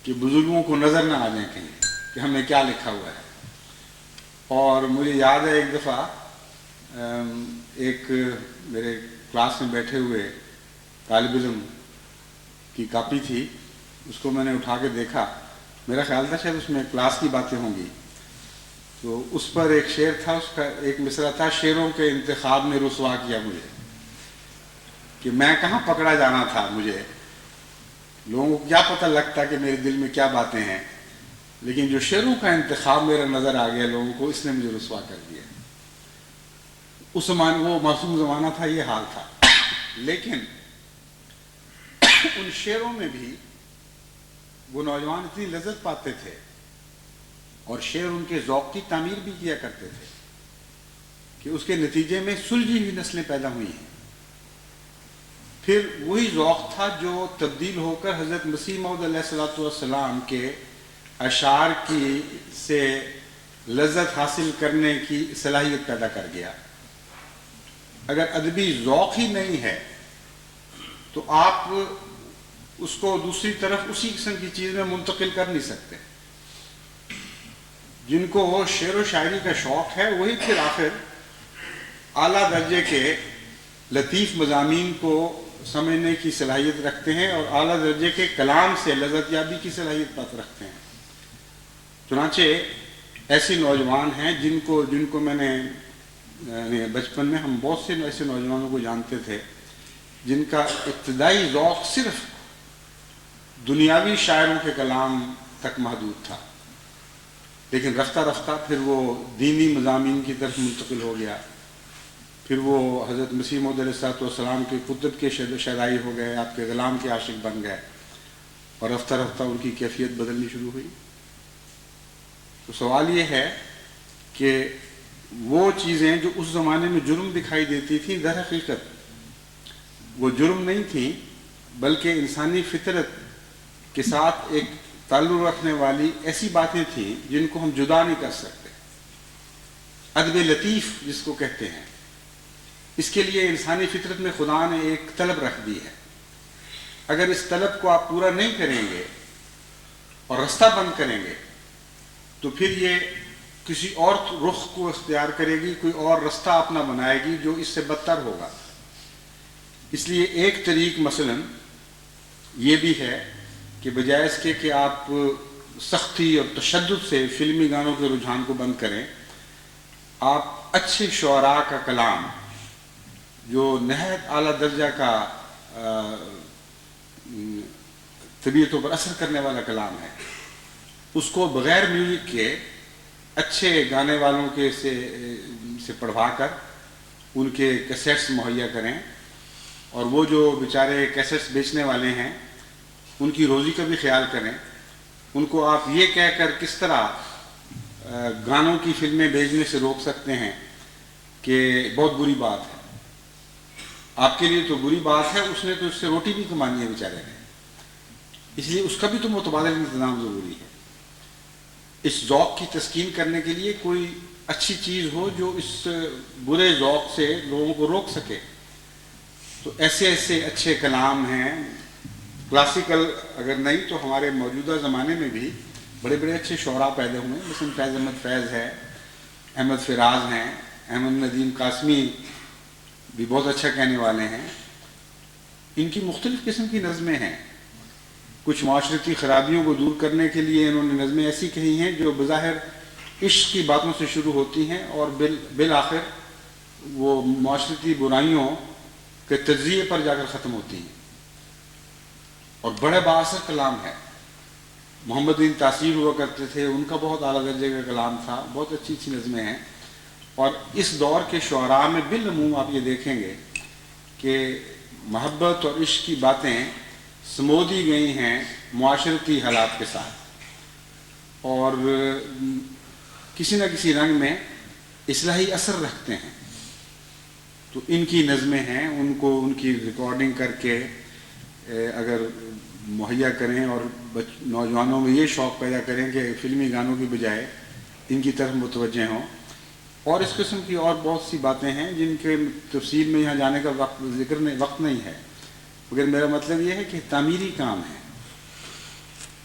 کہ بزرگوں کو نظر نہ آ جائیں کہیں کہ ہم نے کیا لکھا ہوا ہے. اور مجھے یاد ہے ایک دفعہ ایک میرے کلاس میں بیٹھے ہوئے طالب علم کی کاپی تھی، اس کو میں نے اٹھا کے دیکھا، میرا خیال تھا شاید اس میں کلاس کی باتیں ہوں گی، تو اس پر ایک شعر تھا، اس کا ایک مصرع تھا: شعروں کے انتخاب نے رسوا کیا مجھے، کہ میں کہاں پکڑا جانا تھا، مجھے لوگوں کو کیا پتہ لگتا کہ میرے دل میں کیا باتیں ہیں، لیکن جو شعروں کا انتخاب میرا نظر آ گیا لوگوں کو، اس نے مجھے رسوا کر دیا. اس زمانے وہ معصوم زمانہ تھا، یہ حال تھا. لیکن ان شعروں میں بھی وہ نوجوان اتنی لذت پاتے تھے اور شعر ان کے ذوق کی تعمیر بھی کیا کرتے تھے کہ اس کے نتیجے میں سلجھی ہوئی نسلیں پیدا ہوئی ہیں. پھر وہی ذوق تھا جو تبدیل ہو کر حضرت مسیح موعود علیہ الصلوۃ والسلام کے اشعار کی سے لذت حاصل کرنے کی صلاحیت پیدا کر گیا۔ اگر ادبی ذوق ہی نہیں ہے تو آپ اس کو دوسری طرف اسی قسم کی چیز میں منتقل کر نہیں سکتے۔ جن کو وہ شعر و شاعری کا شوق ہے وہی پھر آخر اعلیٰ درجے کے لطیف مضامین کو سمجھنے کی صلاحیت رکھتے ہیں اور اعلیٰ درجے کے کلام سے لذت یابی کی صلاحیت پاک رکھتے ہیں۔ چنانچہ ایسے نوجوان ہیں جن کو میں نے بچپن میں ہم بہت سے ایسے نوجوانوں کو جانتے تھے جن کا ابتدائی ذوق صرف دنیاوی شاعروں کے کلام تک محدود تھا، لیکن رفتہ رفتہ پھر وہ دینی مضامین کی طرف منتقل ہو گیا، پھر وہ حضرت مسیح موعود علیہ الصلوۃ والسلام کے قدرت کے شہدائی ہو گئے، آپ کے غلام کے عاشق بن گئے، اور رفتہ رفتہ ان کی کیفیت بدلنی شروع ہوئی۔ تو سوال یہ ہے کہ وہ چیزیں جو اس زمانے میں جرم دکھائی دیتی تھیں در حقیقت وہ جرم نہیں تھیں، بلکہ انسانی فطرت کے ساتھ ایک تعلق رکھنے والی ایسی باتیں تھیں جن کو ہم جدا نہیں کر سکتے۔ ادب لطیف جس کو کہتے ہیں، اس کے لیے انسانی فطرت میں خدا نے ایک طلب رکھ دی ہے۔ اگر اس طلب کو آپ پورا نہیں کریں گے اور رستہ بند کریں گے تو پھر یہ کسی اور رخ کو اختیار کرے گی، کوئی اور رستہ اپنا بنائے گی جو اس سے بدتر ہوگا۔ اس لیے ایک طریق مثلا یہ بھی ہے کہ بجائے اس کے کہ آپ سختی اور تشدد سے فلمی گانوں کے رجحان کو بند کریں، آپ اچھے شعراء کا کلام جو نہایت اعلیٰ درجہ کا طبیعتوں پر اثر کرنے والا کلام ہے، اس کو بغیر میوزک کے اچھے گانے والوں کے سے پڑھوا کر ان کے کیسٹس مہیا کریں، اور وہ جو بیچارے کیسٹس بیچنے والے ہیں ان کی روزی کا بھی خیال کریں۔ ان کو آپ یہ کہہ کر کس طرح گانوں کی فلمیں بھیجنے سے روک سکتے ہیں کہ بہت بری بات ہے، آپ کے لیے تو بری بات ہے، اس نے تو اس سے روٹی بھی کمانی ہے بیچارے نے، اس لیے اس کا بھی تو متبادل انتظام ضروری ہے۔ اس ذوق کی تسکین کرنے کے لیے کوئی اچھی چیز ہو جو اس برے ذوق سے لوگوں کو روک سکے۔ تو ایسے اچھے کلام ہیں، کلاسیکل اگر نہیں تو ہمارے موجودہ زمانے میں بھی بڑے بڑے اچھے شعراء پیدا ہوئے ہیں، مثلا فیض احمد فیض ہے، احمد فراز ہیں، احمد ندیم قاسمی بھی بہت اچھا کہنے والے ہیں۔ ان کی مختلف قسم کی نظمیں ہیں، کچھ معاشرتی خرابیوں کو دور کرنے کے لیے انہوں نے نظمیں ایسی کہی ہیں جو بظاہر عشق کی باتوں سے شروع ہوتی ہیں اور بالآخر وہ معاشرتی برائیوں کے تجزیے پر جا کر ختم ہوتی ہیں، اور بڑے بااثر کلام ہے۔ محمد بن تاثیر ہوا کرتے تھے، ان کا بہت اعلیٰ درجے کا کلام تھا، بہت اچھی اچھی نظمیں ہیں۔ اور اس دور کے شعراء میں بالعموم آپ یہ دیکھیں گے کہ محبت اور عشق کی باتیں سمودی گئی ہیں معاشرتی حالات کے ساتھ، اور کسی نہ کسی رنگ میں اصلاحی اثر رکھتے ہیں۔ تو ان کی نظمیں ہیں، ان کو ان کی ریکارڈنگ کر کے اگر مہیا کریں اور نوجوانوں میں یہ شوق پیدا کریں کہ فلمی گانوں کی بجائے ان کی طرف متوجہ ہوں۔ اور اس قسم کی اور بہت سی باتیں ہیں جن کے تفصیل میں یہاں جانے کا وقت نہیں ہے، مگر میرا مطلب یہ ہے کہ تعمیری کام ہے۔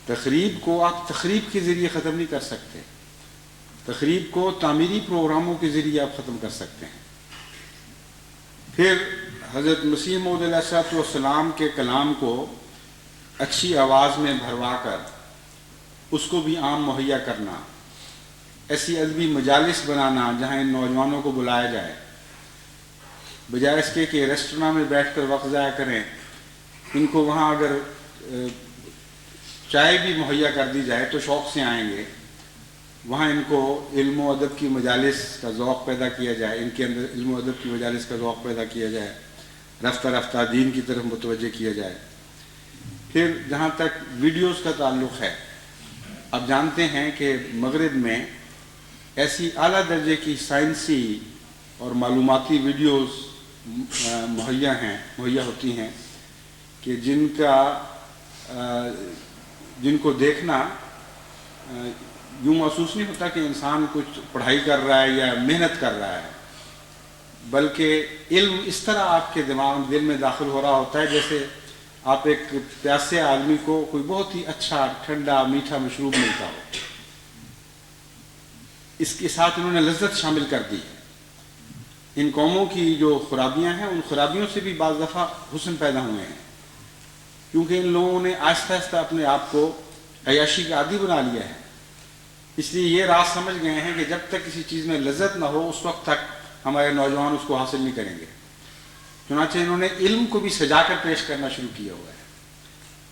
تقریب کو آپ تقریب کے ذریعے ختم نہیں کر سکتے، تقریب کو تعمیری پروگراموں کے ذریعے آپ ختم کر سکتے ہیں۔ پھر حضرت مسیح موعود علیہ السلام کے کلام کو اچھی آواز میں بھروا کر اس کو بھی عام مہیا کرنا، ایسی ادبی مجالس بنانا جہاں ان نوجوانوں کو بلایا جائے، بجائے اس کے کہ ریسٹوراں میں بیٹھ کر وقت ضائع کریں، ان کو وہاں اگر چائے بھی مہیا کر دی جائے تو شوق سے آئیں گے۔ وہاں ان کو علم و ادب کی مجالس کا ذوق پیدا کیا جائے، ان کے اندر علم و ادب کی مجالس کا ذوق پیدا کیا جائے، رفتہ رفتہ دین کی طرف متوجہ کیا جائے۔ پھر جہاں تک ویڈیوز کا تعلق ہے، اب جانتے ہیں کہ مغرب میں ایسی اعلیٰ درجے کی سائنسی اور معلوماتی ویڈیوز مہیا ہوتی ہیں کہ جن کو دیکھنا یوں محسوس نہیں ہوتا کہ انسان کچھ پڑھائی کر رہا ہے یا محنت کر رہا ہے، بلکہ علم اس طرح آپ کے دل میں داخل ہو رہا ہوتا ہے جیسے آپ ایک پیاسے آدمی کو کوئی بہت ہی اچھا ٹھنڈا میٹھا مشروب ملتا ہو۔ اس کے ساتھ انہوں نے لذت شامل کر دی ہے۔ ان قوموں کی جو خرابیاں ہیں، ان خرابیوں سے بھی بعض دفعہ حسن پیدا ہوئے ہیں، کیونکہ ان لوگوں نے آہستہ آہستہ اپنے آپ کو عیاشی کا عادی بنا لیا ہے۔ اس لیے یہ راز سمجھ گئے ہیں کہ جب تک کسی چیز میں لذت نہ ہو اس وقت تک ہمارے نوجوان اس کو حاصل نہیں کریں گے۔ چنانچہ انہوں نے علم کو بھی سجا کر پیش کرنا شروع کیا ہوا ہے۔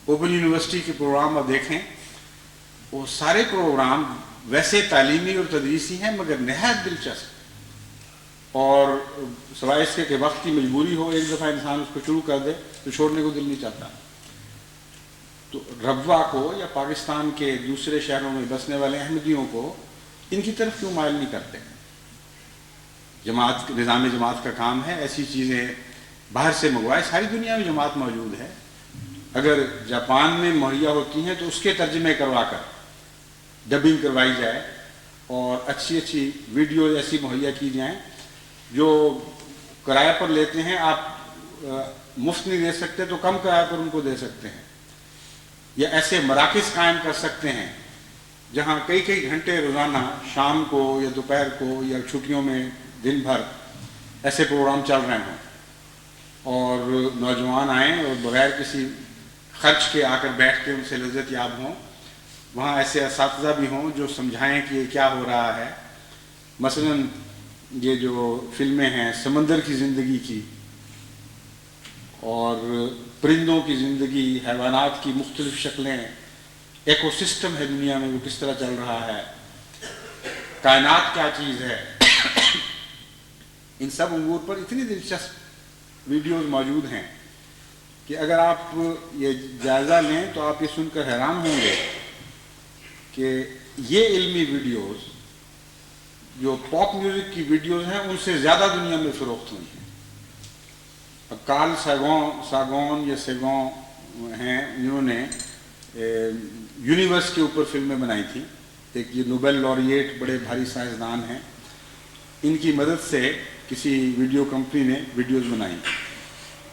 اوپن یونیورسٹی کے پروگرام آپ دیکھیں، وہ سارے پروگرام ویسے تعلیمی اور تدریسی ہیں مگر نہایت دلچسپ، اور سوائے اس کے کہ وقت کی مجبوری ہو، ایک دفعہ انسان اس کو شروع کر دے تو چھوڑنے کو دل نہیں چاہتا۔ تو ربوہ کو یا پاکستان کے دوسرے شہروں میں بسنے والے احمدیوں کو ان کی طرف کیوں مائل نہیں کرتے؟ نظام جماعت کا کام ہے ایسی چیزیں باہر سے منگوائے۔ ساری دنیا میں جماعت موجود ہے، اگر جاپان میں مہیا ہوتی ہیں تو اس کے ترجمے کروا کر ڈبنگ کروائی جائے اور اچھی اچھی ویڈیوز ایسی مہیا کی جائیں جو کرایہ پر لیتے ہیں، آپ مفت نہیں دے سکتے تو کم کرایہ پر ان کو دے سکتے ہیں، یا ایسے مراکز قائم کر سکتے ہیں جہاں کئی کئی گھنٹے روزانہ شام کو یا دوپہر کو یا چھٹیوں میں دن بھر ایسے پروگرام چل رہے ہوں، اور نوجوان آئیں اور بغیر کسی خرچ کے آ کر بیٹھ کے ان سے لذت یاب ہوں۔ وہاں ایسے اساتذہ بھی ہوں جو سمجھائیں کہ یہ کیا ہو رہا ہے۔ مثلاً یہ جو فلمیں ہیں سمندر کی زندگی کی اور پرندوں کی زندگی، حیوانات کی مختلف شکلیں، ایکو سسٹم ہے دنیا میں وہ کس طرح چل رہا ہے، کائنات کیا چیز ہے، ان سب امور پر اتنی دلچسپ ویڈیوز موجود ہیں کہ اگر آپ یہ جائزہ لیں تو آپ یہ سن کر حیران ہوں گے کہ یہ علمی ویڈیوز جو پاپ میوزک کی ویڈیوز ہیں ان سے زیادہ دنیا میں فروخت ہوئی ہیں۔ اب کارل ساگون یا سیگون ہیں، انہوں نے یونیورس کے اوپر فلمیں بنائی تھیں۔ ایک یہ نوبل laureate بڑے بھاری سائنسدان ہیں، ان کی مدد سے کسی ویڈیو کمپنی نے ویڈیوز بنائی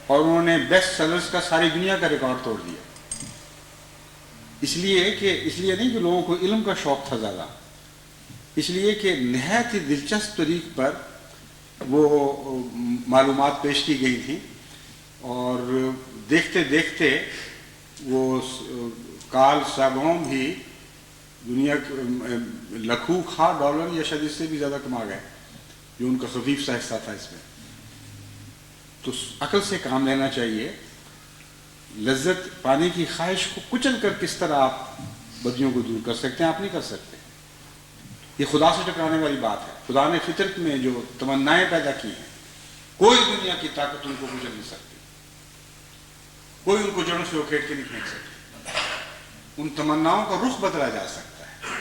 اور انہوں نے بیسٹ سیلرز کا ساری دنیا کا ریکارڈ توڑ دیا۔ اس لیے نہیں کہ لوگوں کو علم کا شوق تھا زیادہ، اس لیے کہ نہایت ہی دلچسپ طریق پر وہ معلومات پیش کی گئی تھیں، اور دیکھتے دیکھتے وہ کارل ساگون بھی دنیا لاکھوں $1,000 یا شاید اس سے بھی زیادہ کما گئے، جو ان کا خفیف سا حصہ تھا اس میں۔ تو عقل سے کام لینا چاہیے۔ لذت پانے کی خواہش کو کچل کر کس طرح آپ بدیوں کو دور کر سکتے ہیں؟ آپ نہیں کر سکتے۔ یہ خدا سے ٹکرانے والی بات ہے۔ خدا نے فطرت میں جو تمنائیں پیدا کی ہیں، کوئی دنیا کی طاقت ان کو کچل نہیں سکتی، کوئی ان کو جڑوں سے اکھیڑ کے نہیں پھینک سکتی۔ ان تمناؤں کا رخ بدلا جا سکتا ہے،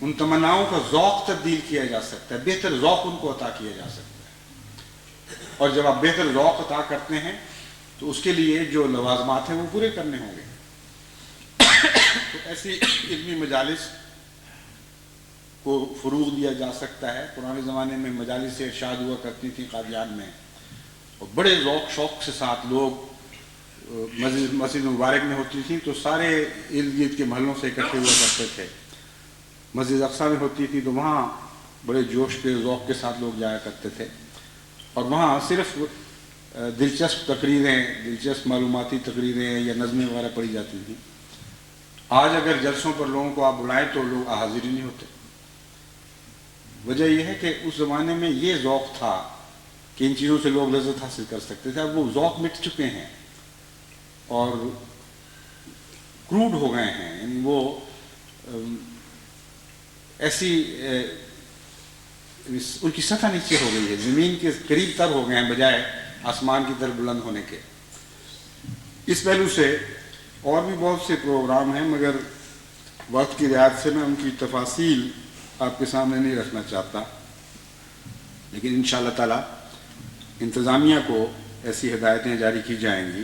ان تمناؤں کا ذوق تبدیل کیا جا سکتا ہے، بہتر ذوق ان کو عطا کیا جا سکتا ہے، اور جب آپ بہتر ذوق عطا کرتے ہیں تو اس کے لیے جو لوازمات ہیں وہ پورے کرنے ہوں گے۔ تو ایسی علمی مجالس کو فروغ دیا جا سکتا ہے۔ پرانے زمانے میں مجالس سے ارشاد ہوا کرتی تھیں قادیان میں، اور بڑے ذوق شوق سے ساتھ لوگ مسجد مبارک میں ہوتی تھیں تو سارے ارد گرد کے محلوں سے اکٹھے ہوا کرتے تھے۔ مسجد اقصیٰ میں ہوتی تھی تو وہاں بڑے جوش کے ذوق کے ساتھ لوگ جایا کرتے تھے، اور وہاں صرف دلچسپ تقریریں، دلچسپ معلوماتی تقریریں یا نظمیں وغیرہ پڑھی جاتی تھیں۔ آج اگر جلسوں پر لوگوں کو آپ بلائیں تو لوگ حاضر ہی نہیں ہوتے۔ وجہ یہ ہے کہ اس زمانے میں یہ ذوق تھا کہ ان چیزوں سے لوگ لذت حاصل کر سکتے تھے۔ اب وہ ذوق مٹ چکے ہیں اور کروڈ ہو گئے ہیں، یعنی وہ ایسی ان کی سطح نیچے ہو گئی ہے، زمین کے قریب تر ہو گئے ہیں بجائے آسمان کی طرف بلند ہونے کے۔ اس پہلو سے اور بھی بہت سے پروگرام ہیں، مگر وقت کی رعایت سے میں ان کی تفاصیل آپ کے سامنے نہیں رکھنا چاہتا، لیکن انشاءاللہ تعالی انتظامیہ کو ایسی ہدایتیں جاری کی جائیں گی